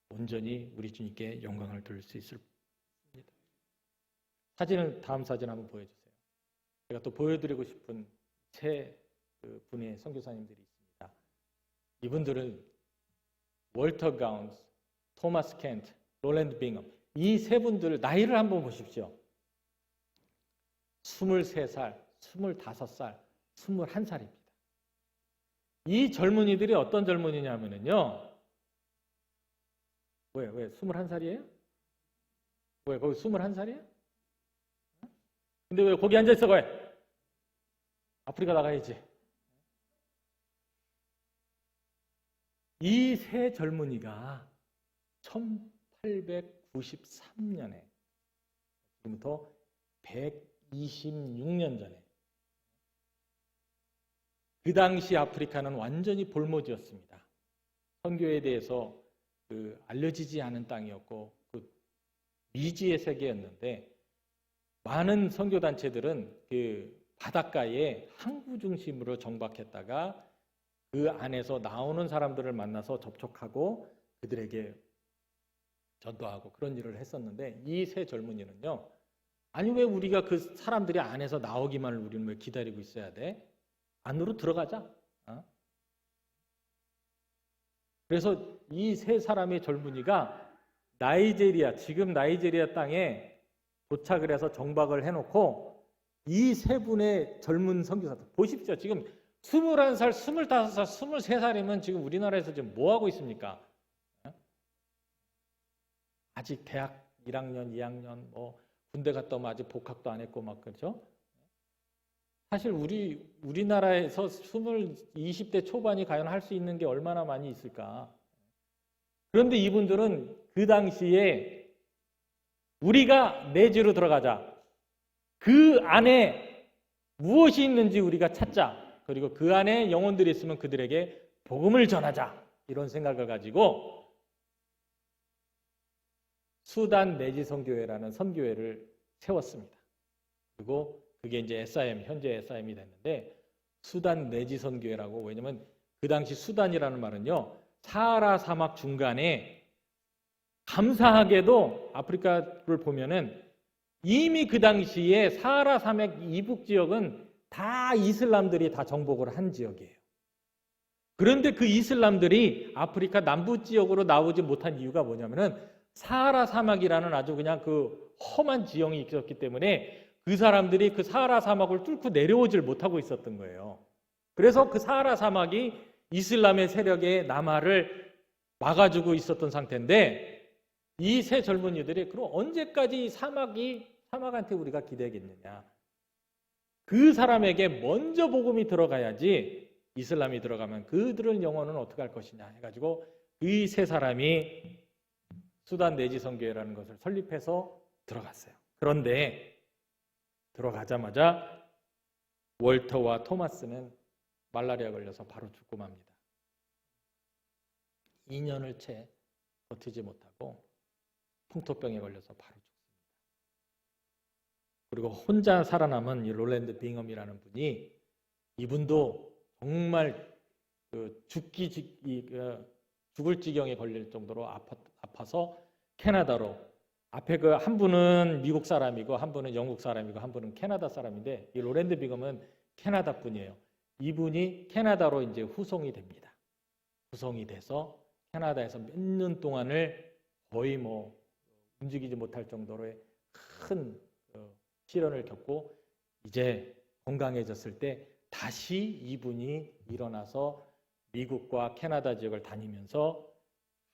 온전히 우리 주님께 영광을 돌릴 수 있습니다. 사진을, 다음 사진 한번 보여주세요. 제가 또 보여드리고 싶은 세 분의 선교사님들이 있습니다. 이분들은 월터 가운스, 토마스 켄트, 롤랜드 빙엄, 이 세 분들 나이를 한번 보십시오. 23살, 25살, 21살입니다. 이 젊은이들이 어떤 젊은이냐면요. 왜 21살이에요? 왜 거기 21살이에요? 근데 왜 거기 앉아 있어? 왜? 아프리카 나가야지. 이 세 젊은이가 1893년에, 지금부터 126년 전에, 그 당시 아프리카는 완전히 볼모지였습니다. 선교에 대해서 알려지지 않은 땅이었고 미지의 세계였는데, 많은 선교단체들은 그 바닷가에 항구 중심으로 정박했다가 그 안에서 나오는 사람들을 만나서 접촉하고 그들에게 전도하고 그런 일을 했었는데, 이 세 젊은이는요, 아니 왜 우리가 그 사람들이 안에서 나오기만을 우리는 왜 기다리고 있어야 돼? 안으로 들어가자. 그래서 이 세 사람의 젊은이가 나이제리아, 지금 나이제리아 땅에 도착을 해서 정박을 해놓고 이 세 분의 젊은 선교사들 보십시오. 지금 21살, 25살, 23살이면 지금 우리나라에서 지금 뭐 하고 있습니까? 아직 대학 1학년, 2학년, 뭐 군대 갔다 오면 아직 복학도 안 했고 막 그렇죠? 사실 우리나라에서 20대 초반이 과연 할 수 있는 게 얼마나 많이 있을까? 그런데 이분들은 그 당시에 우리가 내지로 들어가자. 그 안에 무엇이 있는지 우리가 찾자. 그리고 그 안에 영혼들이 있으면 그들에게 복음을 전하자. 이런 생각을 가지고 수단 내지선교회라는 선교회를 세웠습니다. 그리고 그게 이제 SIM, 현재 SIM이 됐는데 수단 내지선교회라고. 왜냐면 그 당시 수단이라는 말은요, 사하라 사막 중간에 감사하게도 아프리카를 보면은 이미 그 당시에 사하라 사막 이북 지역은 다 이슬람들이 다 정복을 한 지역이에요. 그런데 그 이슬람들이 아프리카 남부 지역으로 나오지 못한 이유가 뭐냐면은 사하라 사막이라는 아주 그냥 그 험한 지형이 있었기 때문에 그 사람들이 그 사하라 사막을 뚫고 내려오질 못하고 있었던 거예요. 그래서 그 사하라 사막이 이슬람의 세력의 남하를 막아주고 있었던 상태인데 이 세 젊은이들이 그럼 언제까지 사막한테 우리가 기대겠느냐. 그 사람에게 먼저 복음이 들어가야지 이슬람이 들어가면 그들의 영혼은 어떻게 할 것이냐 해가지고 이 세 사람이 수단 내지선교회라는 것을 설립해서 들어갔어요. 그런데 들어가자마자 월터와 토마스는 말라리아 걸려서 바로 죽고 맙니다. 2년을 채 버티지 못하고 풍토병에 걸려서 바로 죽습니다. 그리고 혼자 살아남은 이 롤랜드 빙엄이라는 분이 이분도 정말 죽을 지경에 걸릴 정도로 아파서 캐나다로 앞에 그 한 분은 미국 사람이고 한 분은 영국 사람이고 한 분은 캐나다 사람인데 이 롤랜드 빙엄은 캐나다 분이에요. 이분이 캐나다로 이제 후송이 됩니다. 후송이 돼서 캐나다에서 몇 년 동안을 거의 뭐 움직이지 못할 정도로의 큰 시련을 겪고 이제 건강해졌을 때 다시 이분이 일어나서 미국과 캐나다 지역을 다니면서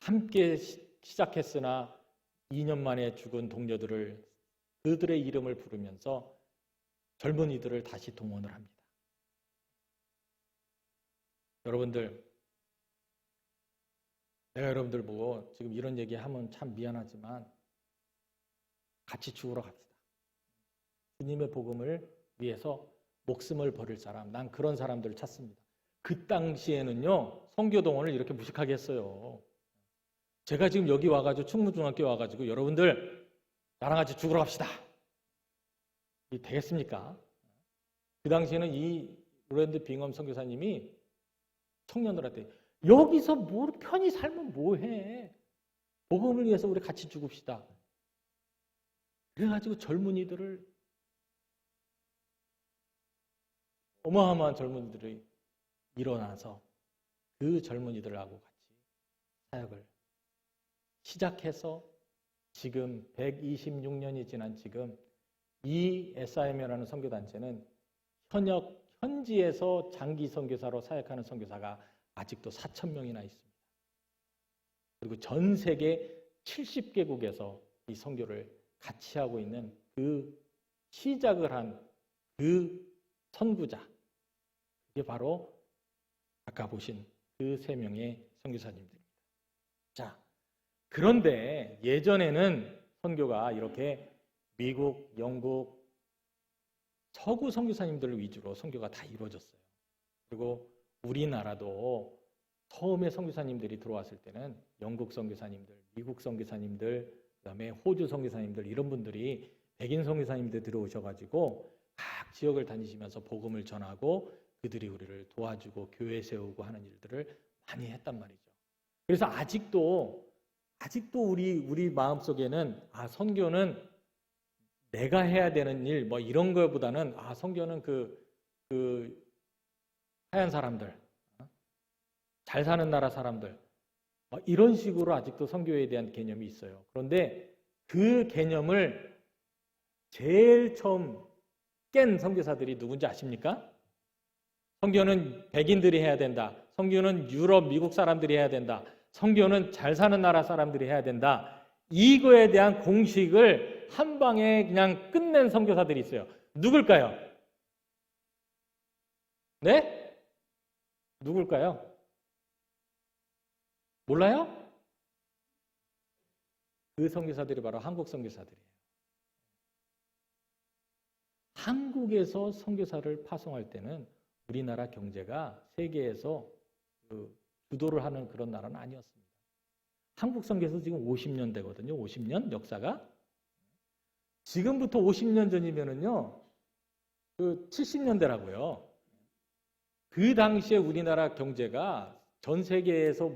함께 시작했으나 2년 만에 죽은 동료들을 그들의 이름을 부르면서 젊은이들을 다시 동원을 합니다. 여러분들, 내가 여러분들 보고 지금 이런 얘기하면 참 미안하지만 같이 죽으러 갑시다. 주님의 복음을 위해서 목숨을 버릴 사람, 난 그런 사람들을 찾습니다. 그 당시에는요, 선교동원을 이렇게 무식하게 했어요. 제가 지금 여기 와가지고 충무중학교 와가지고 여러분들 나랑 같이 죽으러 갑시다. 이게 되겠습니까? 그 당시에는 이 롤랜드 빙엄 선교사님이 청년들한테 여기서 뭐 편히 살면 뭐해? 복음을 위해서 우리 같이 죽읍시다. 그래가지고 젊은이들을 어마어마한 젊은이들이 일어나서 그 젊은이들하고 같이 사역을 시작해서 지금 126년이 지난 지금 이 SIM이라는 선교단체는 현지에서 장기 선교사로 사역하는 선교사가 아직도 4,000명이나 있습니다. 그리고 전 세계 70개국에서 이 선교를 같이 하고 있는 그 시작을 한 그 선구자, 그게 바로 아까 보신 그 3명의 선교사님들입니다. 자, 그런데 예전에는 선교가 이렇게 미국, 영국, 서구 선교사님들 위주로 선교가 다 이루어졌어요. 그리고 우리나라도 처음에 선교사님들이 들어왔을 때는 영국 선교사님들, 미국 선교사님들, 그다음에 호주 선교사님들 이런 분들이 백인 선교사님들 들어오셔가지고 각 지역을 다니시면서 복음을 전하고 그들이 우리를 도와주고 교회 세우고 하는 일들을 많이 했단 말이죠. 그래서 아직도 우리 마음속에는 선교는 내가 해야 되는 일 뭐 이런 거보다는 선교는 그 하얀 사람들, 잘 사는 나라 사람들 이런 식으로 아직도 선교에 대한 개념이 있어요. 그런데 그 개념을 제일 처음 깬 선교사들이 누군지 아십니까? 선교는 백인들이 해야 된다. 선교는 유럽, 미국 사람들이 해야 된다. 선교는 잘 사는 나라 사람들이 해야 된다. 이거에 대한 공식을 한 방에 그냥 끝낸 선교사들이 있어요. 누굴까요? 네? 누굴까요? 몰라요? 그 선교사들이 바로 한국 선교사들이에요. 한국에서 선교사를 파송할 때는 우리나라 경제가 세계에서 주도를 하는 그런 나라는 아니었습니다. 한국 선교에서 지금 50년 되거든요. 50년 역사가. 지금부터 50년 전이면은요, 70년대라고요. 그 당시에 우리나라 경제가 전 세계에서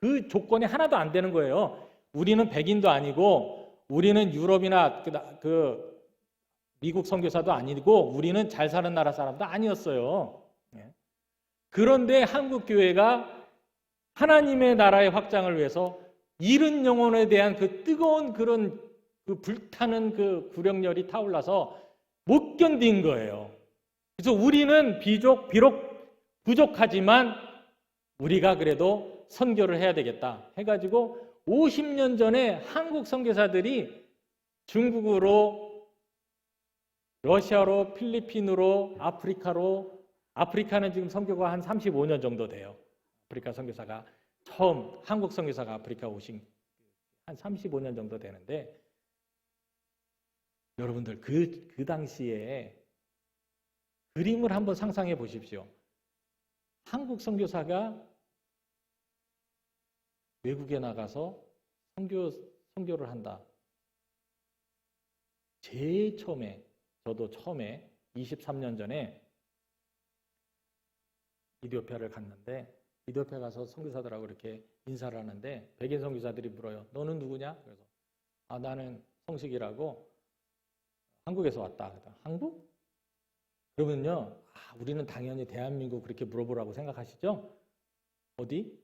그 조건이 하나도 안 되는 거예요. 우리는 백인도 아니고, 우리는 유럽이나 미국 선교사도 아니고, 우리는 잘 사는 나라 사람도 아니었어요. 그런데 한국 교회가 하나님의 나라의 확장을 위해서 잃은 영혼에 대한 그 뜨거운 그런 불타는 그 구령열이 타올라서 못 견딘 거예요. 그래서 우리는 비록 부족하지만 우리가 그래도 선교를 해야 되겠다 해가지고 50년 전에 한국 선교사들이 중국으로, 러시아로, 필리핀으로, 아프리카는 지금 선교가 한 35년 정도 돼요. 아프리카 선교사가 처음 한국 선교사가 아프리카 오신 한 35년 정도 되는데, 여러분들 그 당시에 그림을 한번 상상해 보십시오. 한국 선교사가 외국에 나가서 선교를 한다. 제일 처음에, 저도 처음에 23년 전에 이디오피아를 갔는데, 이디오피아 가서 선교사들하고 이렇게 인사를 하는데 백인 선교사들이 물어요. 너는 누구냐? 그래서 나는 성식이라고 한국에서 왔다. 한국? 그러면요, 우리는 당연히 대한민국 그렇게 물어보라고 생각하시죠? 어디?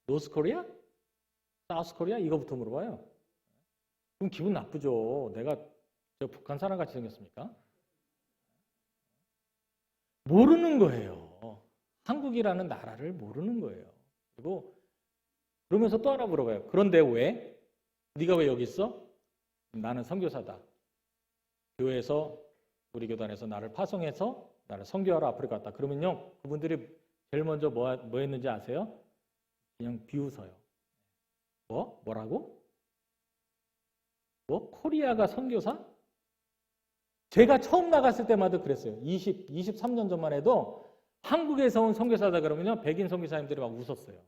노스코리아? 사우스코리아? 이거부터 물어봐요. 그럼 기분 나쁘죠. 내가 북한 사람 같이 생겼습니까? 모르는 거예요. 한국이라는 나라를 모르는 거예요. 그리고 그러면서 또 하나 물어봐요. 그런데 왜? 네가 왜 여기 있어? 나는 선교사다. 교회에서, 우리 교단에서 나를 파송해서 나를 선교하러 아프리카 왔다. 그러면요, 그분들이 제일 먼저 뭐 했는지 아세요? 그냥 비웃어요. 뭐라고? 코리아가 선교사? 제가 처음 나갔을 때마다 그랬어요. 23년 전만 해도 한국에서 온 선교사다 그러면요, 백인 선교사님들이 막 웃었어요.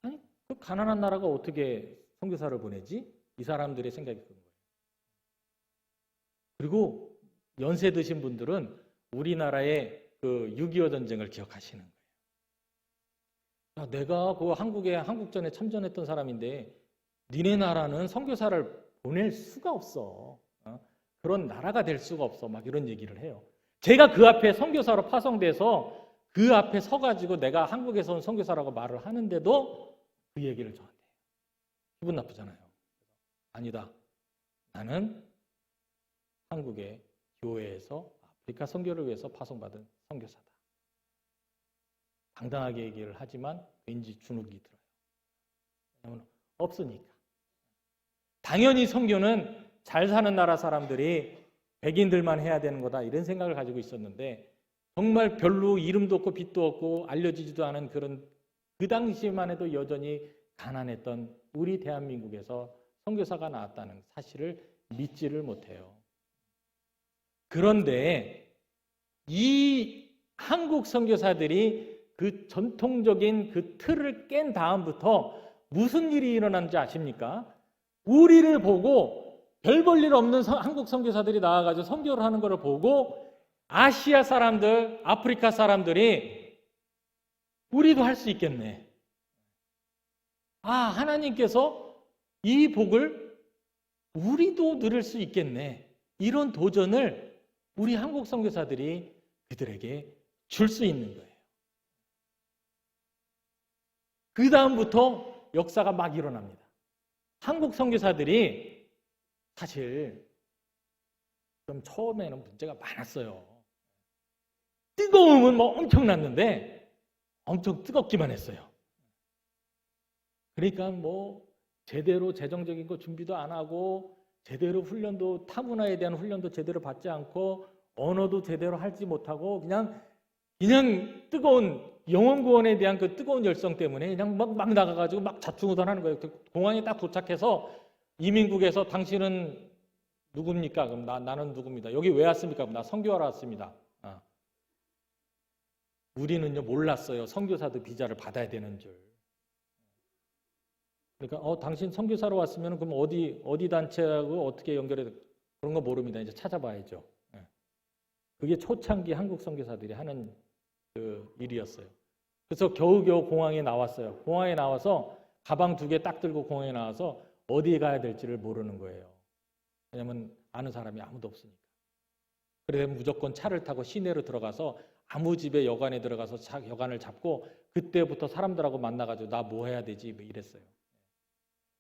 아니, 그 가난한 나라가 어떻게 선교사를 보내지? 이 사람들의 생각이 그런 거예요. 그리고 연세 드신 분들은 우리나라의 그 6.25 전쟁을 기억하시는 거예요. 내가 그 한국전에 참전했던 사람인데 니네 나라는 선교사를 보낼 수가 없어. 그런 나라가 될 수가 없어. 막 이런 얘기를 해요. 제가 그 앞에 선교사로 파송돼서 그 앞에 서가지고 내가 한국에서 온 선교사라고 말을 하는데도 그 얘기를 저한테 해요. 기분 나쁘잖아요. 아니다. 나는 한국의 교회에서 아프리카 선교를 위해서 파송받은 선교사다. 당당하게 얘기를 하지만 왠지 주눅이 들어요. 왜냐하면 없으니까. 당연히 선교는 잘 사는 나라 사람들이 백인들만 해야 되는 거다, 이런 생각을 가지고 있었는데, 정말 별로 이름도 없고 빛도 없고 알려지지도 않은 그런, 그 당시만 해도 여전히 가난했던 우리 대한민국에서 선교사가 나왔다는 사실을 믿지를 못해요. 그런데 이 한국 선교사들이 그 전통적인 그 틀을 깬 다음부터 무슨 일이 일어났는지 아십니까? 우리를 보고, 별 볼 일 없는 한국 선교사들이 나와가지고 선교를 하는 것을 보고 아시아 사람들, 아프리카 사람들이 우리도 할 수 있겠네. 하나님께서 이 복을 우리도 누릴 수 있겠네. 이런 도전을 우리 한국 선교사들이 그들에게 줄 수 있는 거예요. 그 다음부터 역사가 막 일어납니다. 한국 선교사들이 사실 좀 처음에는 문제가 많았어요. 뜨거움은 뭐 엄청났는데 엄청 뜨겁기만 했어요. 그러니까 뭐 제대로 재정적인 거 준비도 안 하고 제대로 훈련도 타문화에 대한 훈련도 제대로 받지 않고 언어도 제대로 하지 못하고 그냥 뜨거운 영혼 구원에 대한 그 뜨거운 열성 때문에 그냥 막 나가가지고 막 좌충우돌하는 거예요. 공항에 딱 도착해서 이민국에서 당신은 누굽니까? 그럼 나는 누굽니다. 여기 왜 왔습니까? 그럼 나 선교하러 왔습니다. 우리는요 몰랐어요. 선교사도 비자를 받아야 되는 줄. 그러니까 당신 선교사로 왔으면 그럼 어디 단체하고 어떻게 연결해 그런 거 모릅니다. 이제 찾아봐야죠. 그게 초창기 한국 선교사들이 하는 그 일이었어요. 그래서 겨우겨우 공항에 나왔어요. 공항에 나와서 가방 2개 딱 들고 공항에 나와서 어디에 가야 될지를 모르는 거예요. 왜냐면 아는 사람이 아무도 없으니까. 그래서 무조건 차를 타고 시내로 들어가서 아무 집에 여관에 들어가서 여관을 잡고 그때부터 사람들하고 만나가지고 나 뭐 해야 되지? 뭐 이랬어요.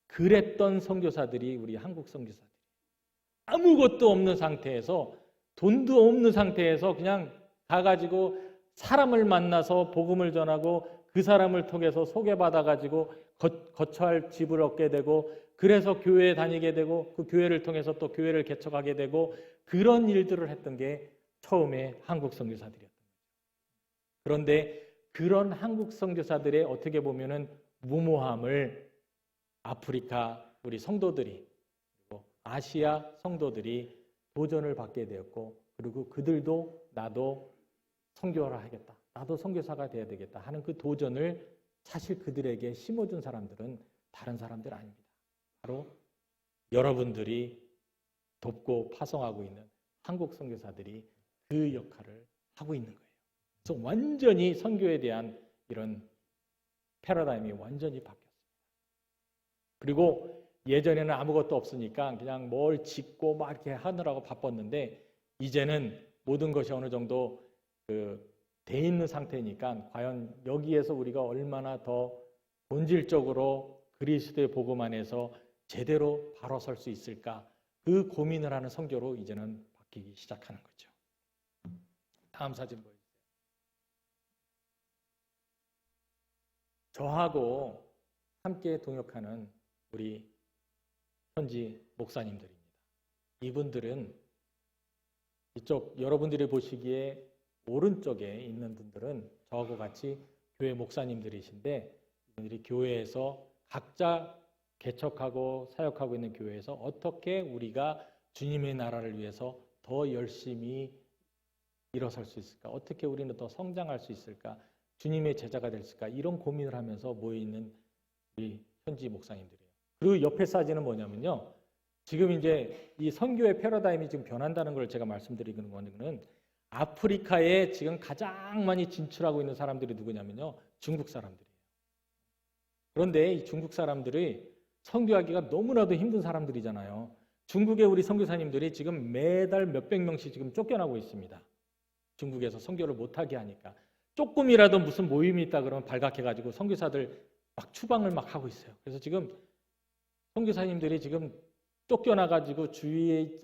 그랬던 선교사들이 우리 한국 선교사들이 아무것도 없는 상태에서 돈도 없는 상태에서 그냥 가가지고 사람을 만나서 복음을 전하고 그 사람을 통해서 소개받아가지고 거처할 집을 얻게 되고 그래서 교회에 다니게 되고 그 교회를 통해서 또 교회를 개척하게 되고 그런 일들을 했던 게 처음에 한국 선교사들이었던 거죠. 그런데 그런 한국 선교사들의 어떻게 보면은 무모함을 아프리카 우리 성도들이 그리고 아시아 성도들이 도전을 받게 되었고 그리고 그들도 나도 선교를 하겠다. 나도 선교사가 돼야 되겠다 하는 그 도전을 사실 그들에게 심어준 사람들은 다른 사람들 아닙니다. 바로 여러분들이 돕고 파송하고 있는 한국 선교사들이 그 역할을 하고 있는 거예요. 그래서 완전히 선교에 대한 이런 패러다임이 완전히 바뀌었습니다. 그리고 예전에는 아무것도 없으니까 그냥 뭘 짓고 막 이렇게 하느라고 바빴는데 이제는 모든 것이 어느 정도 돼 있는 상태니까 과연 여기에서 우리가 얼마나 더 본질적으로 그리스도의 복음 안에서 제대로 바로 설 수 있을까 그 고민을 하는 선교로 이제는 바뀌기 시작하는 거죠. 다음 사진 보여주세요. 저하고 함께 동역하는 우리 현지 목사님들입니다. 이분들은 이쪽 여러분들이 보시기에 오른쪽에 있는 분들은 저하고 같이 교회 목사님들이신데 이분들이 교회에서 각자 개척하고 사역하고 있는 교회에서 어떻게 우리가 주님의 나라를 위해서 더 열심히 일어설 수 있을까? 어떻게 우리는 더 성장할 수 있을까? 주님의 제자가 될 수 있을까? 이런 고민을 하면서 모여있는 우리 현지 목사님들이에요. 그리고 옆에 사진은 뭐냐면요. 지금 이제 이 선교의 패러다임이 지금 변한다는 걸 제가 말씀드리는 거는 아프리카에 지금 가장 많이 진출하고 있는 사람들이 누구냐면요. 중국 사람들이에요. 그런데 이 중국 사람들이 선교하기가 너무나도 힘든 사람들이잖아요. 중국의 우리 선교사님들이 지금 매달 몇백 명씩 지금 쫓겨나고 있습니다. 중국에서 선교를 못하게 하니까. 조금이라도 무슨 모임이 있다 그러면 발각해가지고 선교사들 막 추방을 막 하고 있어요. 그래서 지금 선교사님들이 지금 쫓겨나가지고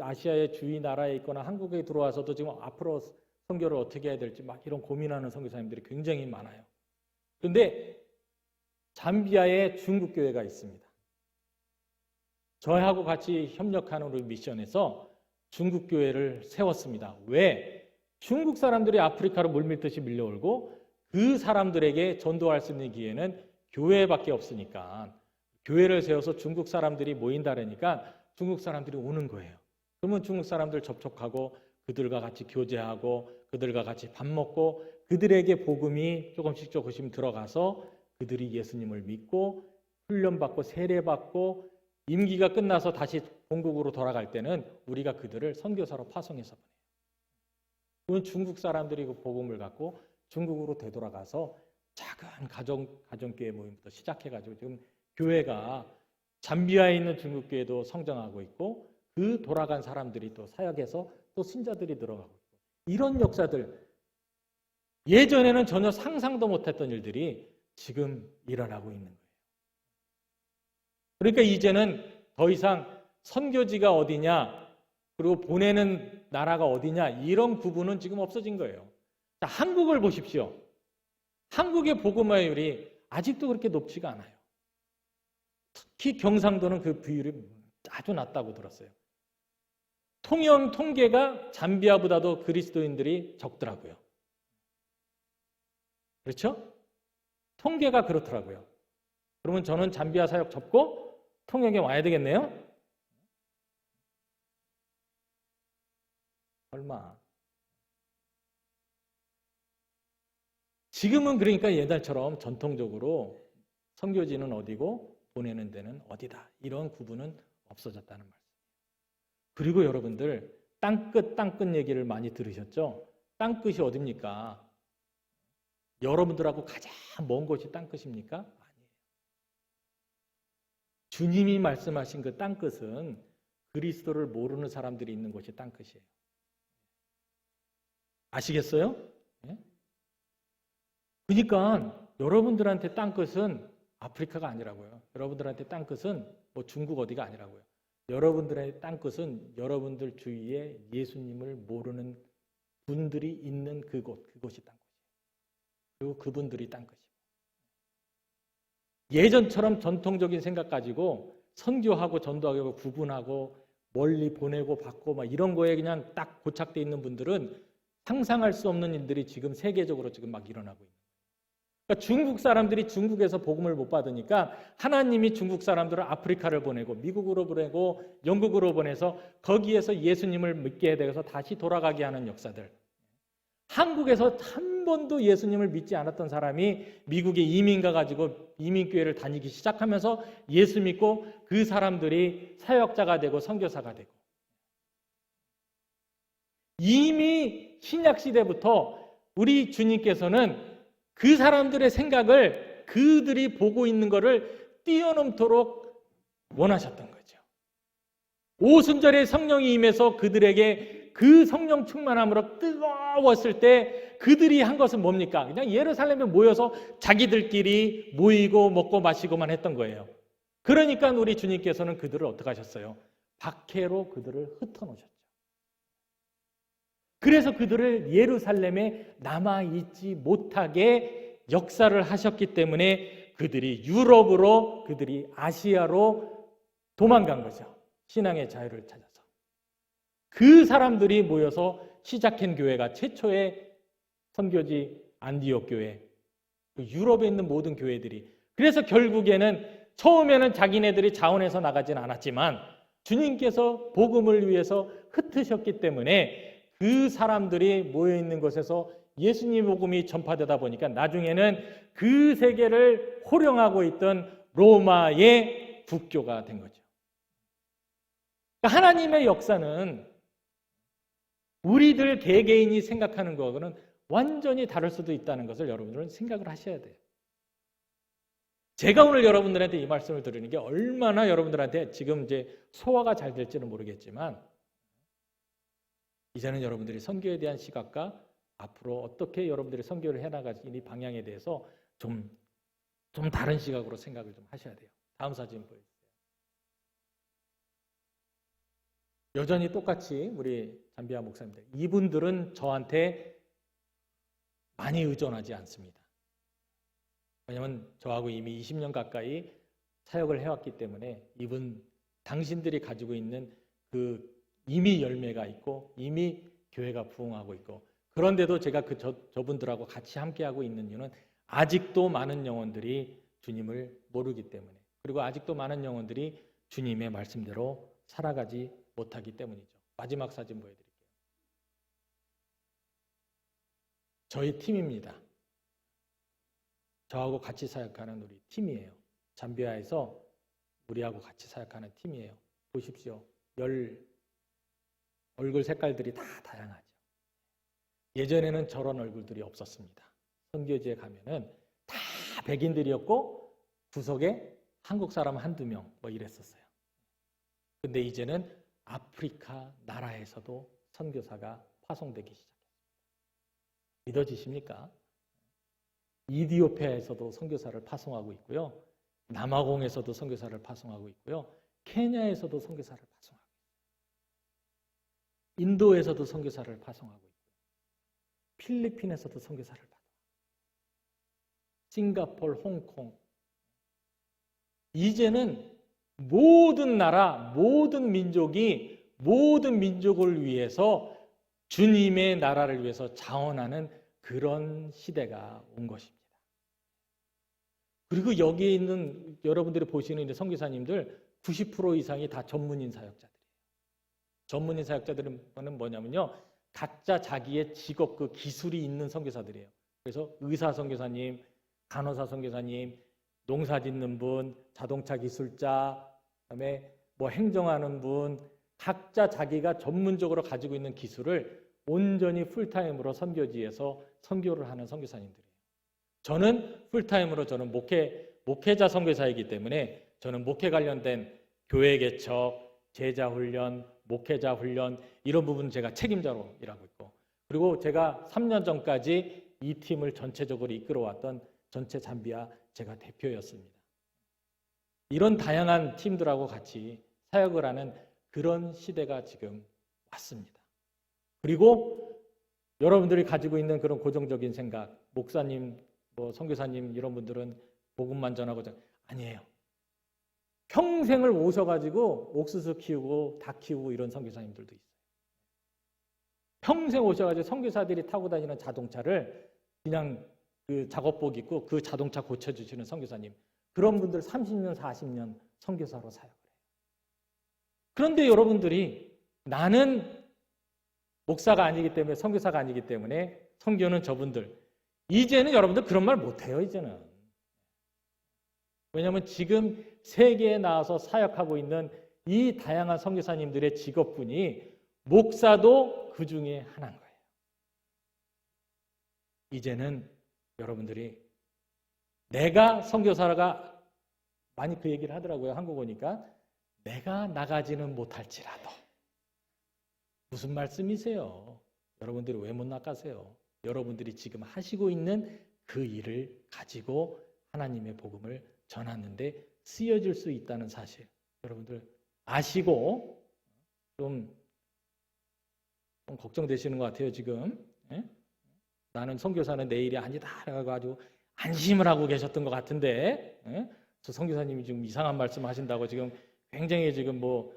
아시아의 주위 나라에 있거나 한국에 들어와서도 지금 앞으로 선교를 어떻게 해야 될지 막 이런 고민하는 선교사님들이 굉장히 많아요. 그런데 잠비아에 중국 교회가 있습니다. 저하고 같이 협력하는 우리 미션에서 중국 교회를 세웠습니다. 왜? 중국 사람들이 아프리카로 물밀듯이 밀려오고 그 사람들에게 전도할 수 있는 기회는 교회밖에 없으니까 교회를 세워서 중국 사람들이 모인다 그러니까 중국 사람들이 오는 거예요. 그러면 중국 사람들 접촉하고 그들과 같이 교제하고 그들과 같이 밥 먹고 그들에게 복음이 조금씩 들어가서 그들이 예수님을 믿고 훈련받고 세례받고 임기가 끝나서 다시 본국으로 돌아갈 때는 우리가 그들을 선교사로 파송해서 보내요. 그건 중국 사람들이 그 복음을 갖고 중국으로 되돌아가서 작은 가정교회 모임부터 시작해가지고 지금 교회가 잠비아에 있는 중국 교회도 성장하고 있고 그 돌아간 사람들이 또 사역해서 또 신자들이 들어가고 있고 이런 역사들 예전에는 전혀 상상도 못했던 일들이 지금 일어나고 있는 거예요. 그러니까 이제는 더 이상 선교지가 어디냐 그리고 보내는 나라가 어디냐 이런 구분은 지금 없어진 거예요. 자, 한국을 보십시오. 한국의 복음화율이 아직도 그렇게 높지가 않아요. 특히 경상도는 그 비율이 아주 낮다고 들었어요. 통계가 잠비아보다도 그리스도인들이 적더라고요. 그렇죠? 통계가 그렇더라고요. 그러면 저는 잠비아 사역 접고 통영에 와야 되겠네요? 설마. 지금은 그러니까 옛날처럼 전통적으로 선교지는 어디고 보내는 데는 어디다. 이런 구분은 없어졌다는 말씀. 그리고 여러분들 땅끝 얘기를 많이 들으셨죠? 땅끝이 어딥니까? 여러분들하고 가장 먼 곳이 땅끝입니까? 아니에요. 주님이 말씀하신 그 땅끝은 그리스도를 모르는 사람들이 있는 곳이 땅끝이에요. 아시겠어요? 네? 그러니까 여러분들한테 땅끝은 아프리카가 아니라고요. 여러분들한테 땅끝은 뭐 중국 어디가 아니라고요. 여러분들의 땅끝은 여러분들 주위에 예수님을 모르는 분들이 있는 그곳이 땅끝이에요. 그리고 그분들이 땅끝이에요. 예전처럼 전통적인 생각 가지고 선교하고 전도하고 구분하고 멀리 보내고 받고 막 이런 거에 그냥 딱 고착돼 있는 분들은 상상할 수 없는 일들이 지금 세계적으로 지금 막 일어나고 있는 거예요. 그러니까 중국 사람들이 중국에서 복음을 못 받으니까 하나님이 중국 사람들을 아프리카를 보내고 미국으로 보내고 영국으로 보내서 거기에서 예수님을 믿게 되어서 다시 돌아가게 하는 역사들. 한국에서 한 번도 예수님을 믿지 않았던 사람이 미국에 이민 가가지고 이민교회를 다니기 시작하면서 예수 믿고 그 사람들이 사역자가 되고 선교사가 되고 이미 신약시대부터 우리 주님께서는 그 사람들의 생각을 그들이 보고 있는 것을 뛰어넘도록 원하셨던 거죠. 오순절에 성령이 임해서 그들에게 그 성령 충만함으로 뜨거웠을 때 그들이 한 것은 뭡니까? 그냥 예루살렘에 모여서 자기들끼리 모이고 먹고 마시고만 했던 거예요. 그러니까 우리 주님께서는 그들을 어떻게 하셨어요? 박해로 그들을 흩어놓으셨죠. 그래서 그들을 예루살렘에 남아있지 못하게 역사를 하셨기 때문에 그들이 유럽으로, 그들이 아시아로 도망간 거죠. 신앙의 자유를 찾아서. 그 사람들이 모여서 시작한 교회가 최초의 선교지 안디옥 교회, 유럽에 있는 모든 교회들이. 그래서 결국에는 처음에는 자기네들이 자원해서 나가진 않았지만 주님께서 복음을 위해서 흩으셨기 때문에 그 사람들이 모여있는 곳에서 예수님 복음이 전파되다 보니까 나중에는 그 세계를 호령하고 있던 로마의 국교가 된 거죠. 그러니까 하나님의 역사는 우리들 개개인이 생각하는 거하고는 완전히 다를 수도 있다는 것을 여러분들은 생각을 하셔야 돼요. 제가 오늘 여러분들한테 이 말씀을 드리는 게 얼마나 여러분들한테 지금 이제 소화가 잘 될지는 모르겠지만 이제는 여러분들이 선교에 대한 시각과 앞으로 어떻게 여러분들이 선교를 해나갈 이 방향에 대해서 좀 다른 시각으로 생각을 좀 하셔야 돼요. 다음 사진 보여주세요. 여전히 똑같이 우리 잠비아 목사님들, 이분들은 저한테 많이 의존하지 않습니다. 왜냐하면 저하고 이미 20년 가까이 사역을 해왔기 때문에 당신들이 가지고 있는 그 이미 열매가 있고 이미 교회가 부흥하고 있고 그런데도 제가 저분들하고 같이 함께하고 있는 이유는 아직도 많은 영혼들이 주님을 모르기 때문에 그리고 아직도 많은 영혼들이 주님의 말씀대로 살아가지 못하기 때문이죠. 마지막 사진 보여드릴게요. 저희 팀입니다. 저하고 같이 사역하는 우리 팀이에요. 잠비아에서 우리하고 같이 사역하는 팀이에요. 보십시오. 얼굴 색깔들이 다 다양하죠. 예전에는 저런 얼굴들이 없었습니다. 선교지에 가면은 다 백인들이었고 구석에 한국 사람 한두 명 뭐 이랬었어요. 근데 이제는 아프리카 나라에서도 선교사가 파송되기 시작했습니다. 믿어지십니까? 이디오피아에서도 선교사를 파송하고 있고요. 남아공에서도 선교사를 파송하고 있고요. 케냐에서도 선교사를 파송하고 있어요. 인도에서도 선교사를 파송하고 있고요. 필리핀에서도 선교사를 받아. 싱가포르, 홍콩. 이제는 모든 나라, 모든 민족이 모든 민족을 위해서 주님의 나라를 위해서 자원하는 그런 시대가 온 것입니다. 그리고 여기에 있는 여러분들이 보시는 이제 선교사님들 90% 이상이 다 전문인 사역자들이에요. 전문인 사역자들은 뭐냐면요, 각자 자기의 직업 그 기술이 있는 선교사들이에요. 그래서 의사 선교사님, 간호사 선교사님, 농사 짓는 분, 자동차 기술자, 그다음에 뭐 행정하는 분, 각자 자기가 전문적으로 가지고 있는 기술을 온전히 풀타임으로 선교지에서 선교를 하는 선교사님들이에요. 저는 풀타임으로 저는 목회자 선교사이기 때문에 저는 목회 관련된 교회 개척, 제자 훈련, 목회자 훈련 이런 부분 제가 책임자로 일하고 있고, 그리고 제가 3년 전까지 이 팀을 전체적으로 이끌어왔던 전체 잠비아 제가 대표였습니다. 이런 다양한 팀들하고 같이 사역을 하는 그런 시대가 지금 왔습니다. 그리고 여러분들이 가지고 있는 그런 고정적인 생각, 목사님, 뭐 선교사님 이런 분들은 복음만 전하고 아니에요. 평생을 오셔가지고 옥수수 키우고 닭 키우고 이런 선교사님들도 있어요. 평생 오셔가지고 선교사들이 타고 다니는 자동차를 그냥 그 작업복 입고 그 자동차 고쳐주시는 선교사님, 그런 분들 30년, 40년 선교사로 사역을 해요. 그런데 여러분들이 나는 목사가 아니기 때문에, 선교사가 아니기 때문에 선교는 저분들, 이제는 여러분들 그런 말 못해요. 이제는. 왜냐하면 지금 세계에 나와서 사역하고 있는 이 다양한 선교사님들의 직업군이 목사도 그 중에 하나인 거예요. 이제는 여러분들이, 내가 선교사가 많이 그 얘기를 하더라고요. 한국 오니까. 내가 나가지는 못할지라도. 무슨 말씀이세요? 여러분들이 왜 못 나가세요? 여러분들이 지금 하시고 있는 그 일을 가지고 하나님의 복음을 전하는데 쓰여질 수 있다는 사실, 여러분들 아시고 좀 걱정되시는 것 같아요. 지금. 예? 나는 선교사는 내 일이 아니다 해가지고 안심을 하고 계셨던 것 같은데, 예? 저 선교사님이 지금 이상한 말씀 하신다고 지금 굉장히 지금 뭐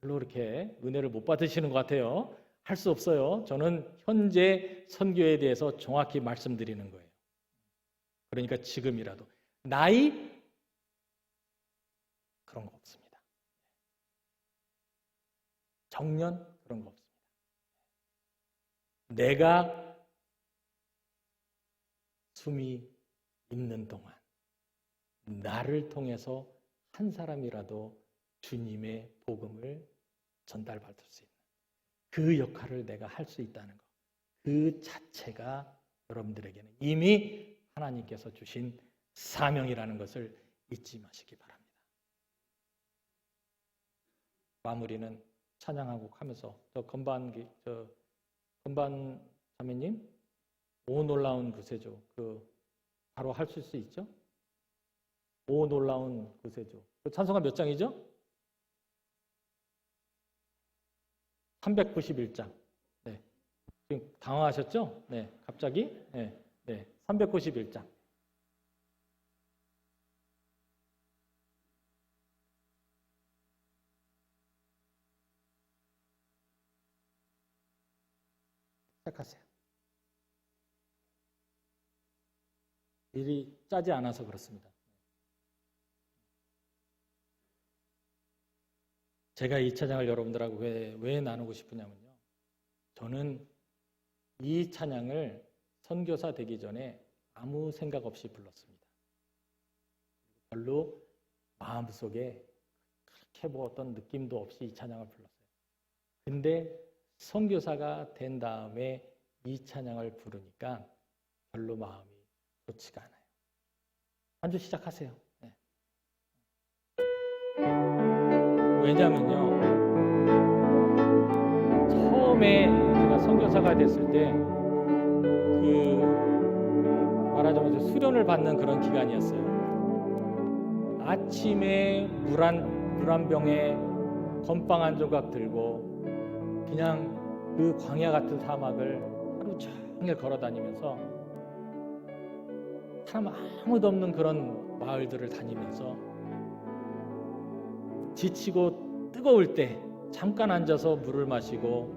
별로 이렇게 은혜를 못 받으시는 것 같아요. 할 수 없어요. 저는 현재 선교에 대해서 정확히 말씀드리는 거예요. 그러니까 지금이라도. 나이? 그런 거 없습니다. 정년? 그런 거 없습니다. 내가 숨이 있는 동안 나를 통해서 한 사람이라도 주님의 복음을 전달받을 수 있는 그 역할을 내가 할 수 있다는 것, 그 자체가 여러분들에게는 이미 하나님께서 주신 사명이라는 것을 잊지 마시기 바랍니다. 마무리는 찬양하고 하면서 건반 자매님, 오 놀라운 구세주, 바로 하실 수 있죠? 오 놀라운 구세주. 찬송가 몇 장이죠? 391장. 네. 지금 당황하셨죠? 네. 갑자기? 네. 네. 391장. 시작하세요. 일이 짜지 않아서 그렇습니다. 제가 이 찬양을 여러분들하고 왜 나누고 싶으냐면요. 저는 이 찬양을 선교사 되기 전에 아무 생각 없이 불렀습니다. 별로 마음속에 그렇게 뭐 어떤 느낌도 없이 이 찬양을 불렀어요. 근데 선교사가 된 다음에 이 찬양을 부르니까 별로 마음이 좋지가 않아요. 한 주 시작하세요. 네. 왜냐면요, 처음에 제가 선교사가 됐을 때 말하자면 수련을 받는 그런 기간이었어요. 아침에 물 한 병에 건빵 한 조각 들고 그냥 그 광야 같은 사막을 하루 종일 걸어 다니면서 사람 아무도 없는 그런 마을들을 다니면서 지치고 뜨거울 때 잠깐 앉아서 물을 마시고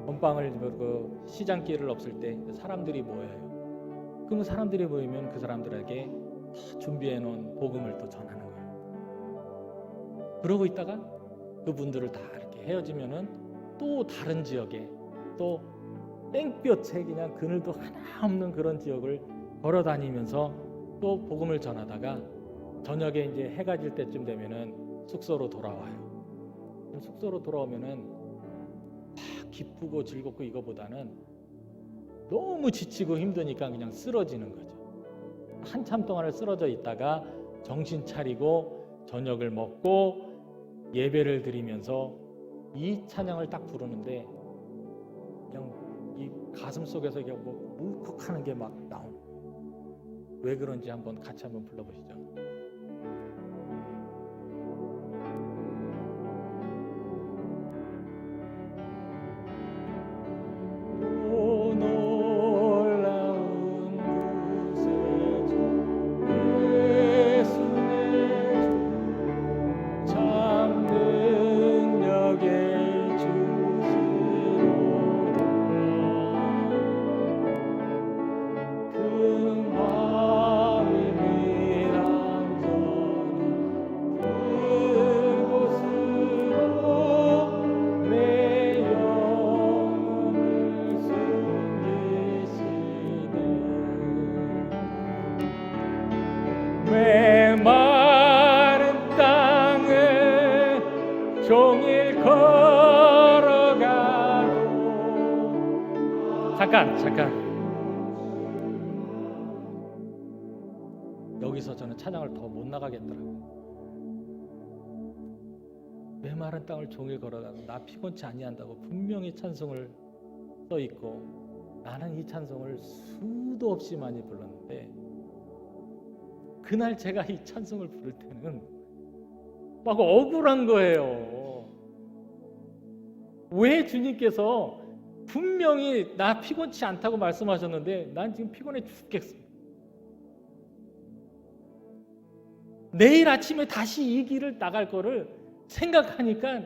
건빵을 그 시장길을 없을 때 사람들이 모여요. 그럼 사람들이 모이면 그 사람들에게 다 준비해 놓은 복음을 또 전하는 거예요. 그러고 있다가 그분들을 다 이렇게 헤어지면은 또 다른 지역에 또 땡볕에 그냥 그늘도 하나 없는 그런 지역을 걸어 다니면서 또 복음을 전하다가 저녁에 이제 해가 질 때쯤 되면은 숙소로 돌아와요. 숙소로 돌아오면은 막 기쁘고 즐겁고 이거보다는 너무 지치고 힘드니까 그냥 쓰러지는 거죠. 한참 동안을 쓰러져 있다가 정신 차리고 저녁을 먹고 예배를 드리면서 이 찬양을 딱 부르는데 그냥 이 가슴 속에서 그냥 뭐 울컥하는 게 막 나오는 거예요. 왜 그런지 같이 한번 불러보시죠. 메마른 땅을 종일 걸어가도 잠깐 여기서 저는 찬양을 더 못 나가겠더라고요. 메마른 땅을 종일 걸어가도 나 피곤치 아니한다고 분명히 찬송을 써 있고 나는 이 찬송을 수도 없이 많이 불렀는데 그날 제가 이 찬송을 부를 때는 막 억울한 거예요. 왜 주님께서 분명히 나 피곤치 않다고 말씀하셨는데 난 지금 피곤해 죽겠어. 내일 아침에 다시 이 길을 나갈 거를 생각하니까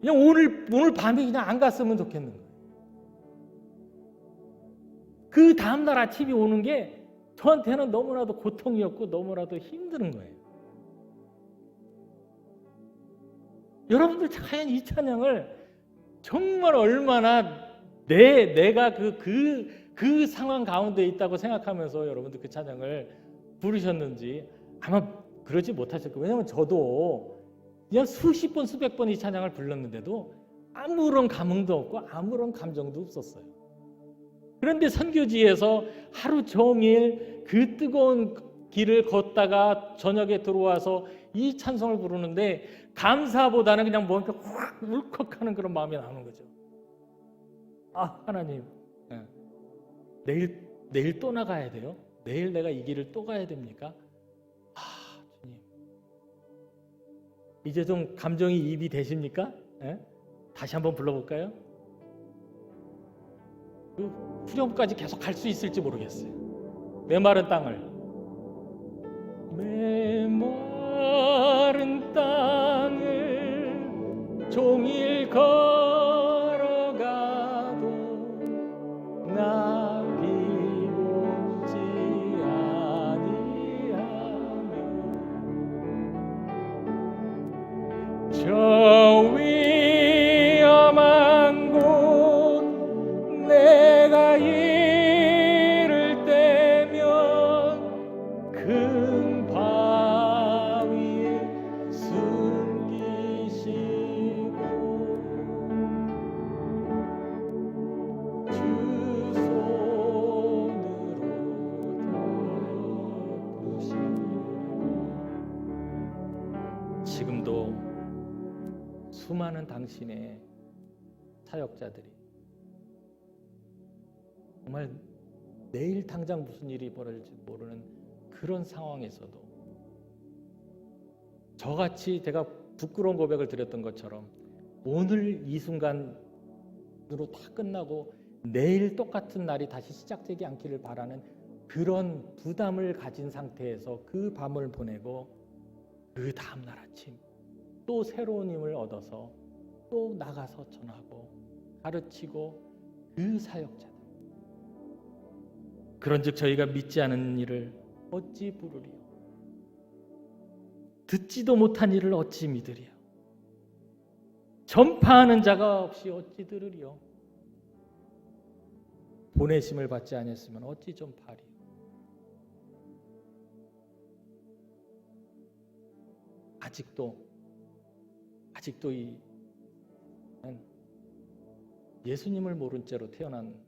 그냥 오늘 밤에 그냥 안 갔으면 좋겠는 거예요. 그 다음날 아침이 오는 게 저한테는 너무나도 고통이었고 너무나도 힘든 거예요. 여러분들 과연 이 찬양을 정말 얼마나 내가 그 상황 가운데 있다고 생각하면서 여러분들 그 찬양을 부르셨는지 아마 그러지 못하실 거예요. 왜냐하면 저도 그냥 수십 번 수백 번 이 찬양을 불렀는데도 아무런 감흥도 없고 아무런 감정도 없었어요. 그런데 선교지에서 하루 종일 그 뜨거운 길을 걷다가 저녁에 들어와서 이 찬송을 부르는데 감사보다는 그냥 뭔가 확 울컥하는 그런 마음이 나오는 거죠. 아, 하나님, 내일 또 나가야 돼요? 내일 내가 이 길을 또 가야 됩니까? 아, 주님, 이제 좀 감정이 입이 되십니까? 다시 한번 불러볼까요? 그 후렴까지 계속 갈 수 있을지 모르겠어요. 메마른 땅을 메마른 땅을 종일 걸어가도 나 비곤지 아니하며 저 위험한 곳 내가 이를 때면 큰 바위에 숨기시고 주 손으로 덮으시고 지금도 수많은 당신의 사역자들이 정말 내일 당장 무슨 일이 벌어질지 모르는 그런 상황에서도 저같이 제가 부끄러운 고백을 드렸던 것처럼 오늘 이 순간으로 다 끝나고 내일 똑같은 날이 다시 시작되지 않기를 바라는 그런 부담을 가진 상태에서 그 밤을 보내고 그 다음날 아침 또 새로운 힘을 얻어서 또 나가서 전하고 가르치고 그 사역자들. 그런즉 저희가 믿지 않은 일을 어찌 부르리요? 듣지도 못한 일을 어찌 믿으리요? 전파하는 자가 없이 어찌 들으리요? 보내심을 받지 아니했으면 어찌 전파하리요? 아직도 이 예수님을 모른 채로 태어난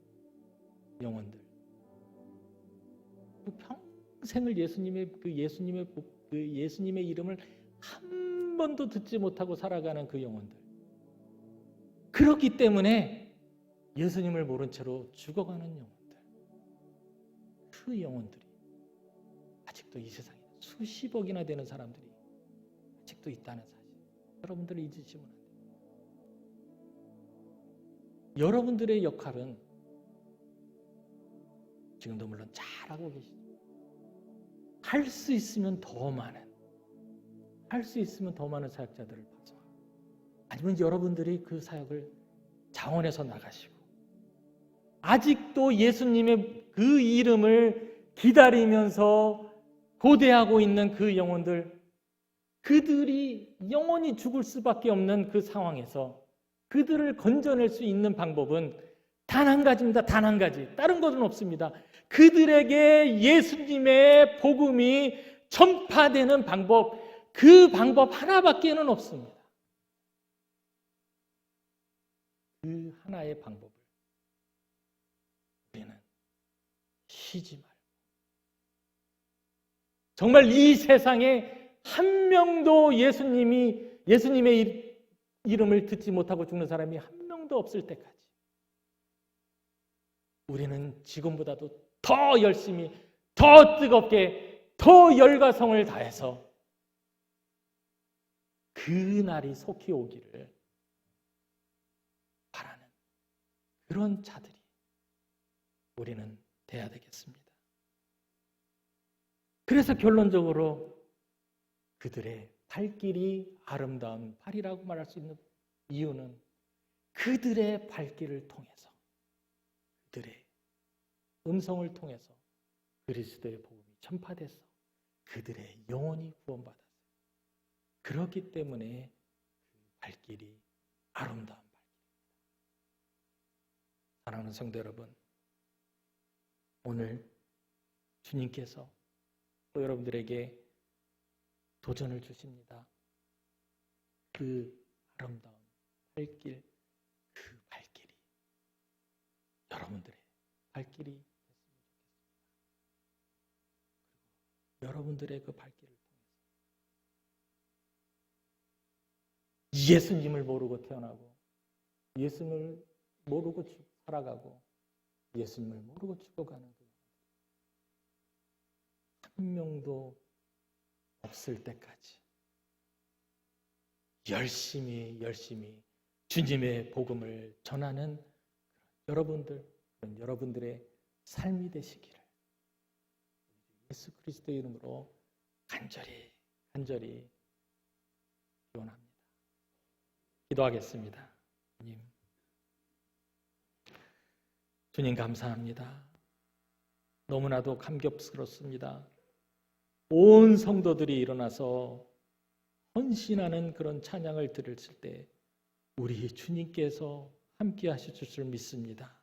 영혼들, 평생을 예수님의 이름을 한 번도 듣지 못하고 살아가는 그 영혼들. 그렇기 때문에 예수님을 모른 채로 죽어가는 영혼들, 그 영혼들이 아직도 이 세상에 수십억이나 되는 사람들이 아직도 있다는 사실, 여러분들이 잊으시면 안 돼요. 여러분들의 역할은 지금도 물론 잘하고 계시죠. 할 수 있으면 더 많은 사역자들을 파송하고, 아니면 여러분들이 그 사역을 자원해서 나가시고, 아직도 예수님의 그 이름을 기다리면서 고대하고 있는 그 영혼들, 그들이 영원히 죽을 수밖에 없는 그 상황에서 그들을 건져낼 수 있는 방법은 단 한 가지입니다. 단 한 가지. 다른 것은 없습니다. 그들에게 예수님의 복음이 전파되는 방법, 그 방법 하나밖에는 없습니다. 그 하나의 방법을 우리는 쉬지 말고, 정말 이 세상에 한 명도 예수님의 이름을 듣지 못하고 죽는 사람이 한 명도 없을 때까지 우리는 지금보다도 더 열심히, 더 뜨겁게, 더 열과 성을 다해서 그 날이 속히 오기를 바라는 그런 자들이 우리는 돼야 되겠습니다. 그래서 결론적으로 그들의 발길이 아름다운 발이라고 말할 수 있는 이유는 그들의 발길을 통해서, 그들의 음성을 통해서 그리스도의 복음이 전파돼서 그들의 영혼이 구원받았어요. 그렇기 때문에 그 발길이 아름다운 발길입니다. 사랑하는 성도 여러분, 오늘 주님께서 또 여러분들에게 도전을 주십니다. 그 아름다운 발길, 그 발길이 여러분들의 발길이 됐으면 좋겠습니다. 여러분들의 그 발길을 통해서 예수님을 모르고 태어나고, 예수님을 모르고 살아가고, 예수님을 모르고 죽어가는 한 명도 없을 때까지 열심히 주님의 복음을 전하는 여러분들의 삶이 되시기를 예수 그리스도의 이름으로 간절히 기원합니다. 기도하겠습니다. 주님 감사합니다. 너무나도 감격스럽습니다. 온 성도들이 일어나서 헌신하는 그런 찬양을 들었을 때 우리 주님께서 함께 하실 줄 믿습니다.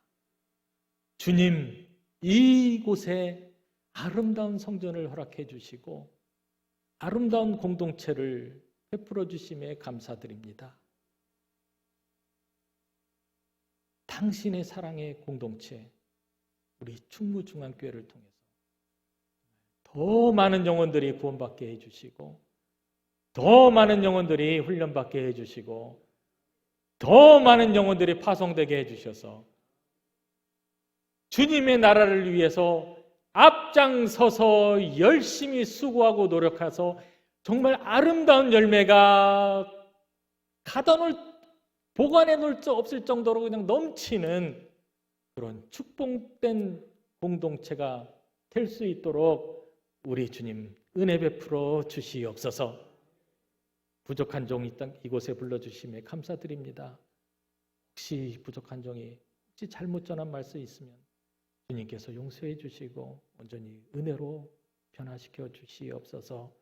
주님, 이곳에 아름다운 성전을 허락해 주시고 아름다운 공동체를 베풀어 주심에 감사드립니다. 당신의 사랑의 공동체, 우리 충무중앙교회를 통해서 더 많은 영혼들이 구원받게 해주시고, 더 많은 영혼들이 훈련받게 해주시고, 더 많은 영혼들이 파송되게 해주셔서 주님의 나라를 위해서 앞장서서 열심히 수고하고 노력해서 정말 아름다운 열매가 보관해 놓을 수 없을 정도로 그냥 넘치는 그런 축복된 공동체가 될 수 있도록 우리 주님 은혜 베풀어 주시옵소서. 부족한 종이 이곳에 불러주심에 감사드립니다. 혹시 부족한 종이 혹시 잘못 전한 말씀이 있으면 주님께서 용서해 주시고 온전히 은혜로 변화시켜 주시옵소서.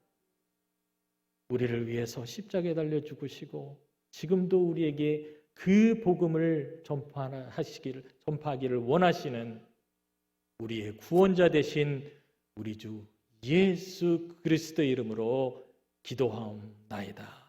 우리를 위해서 십자가에 달려 죽으시고 지금도 우리에게 그 복음을 전파하기를 원하시는 우리의 구원자 되신 우리 주 예수 그리스도의 이름으로 기도하옵나이다.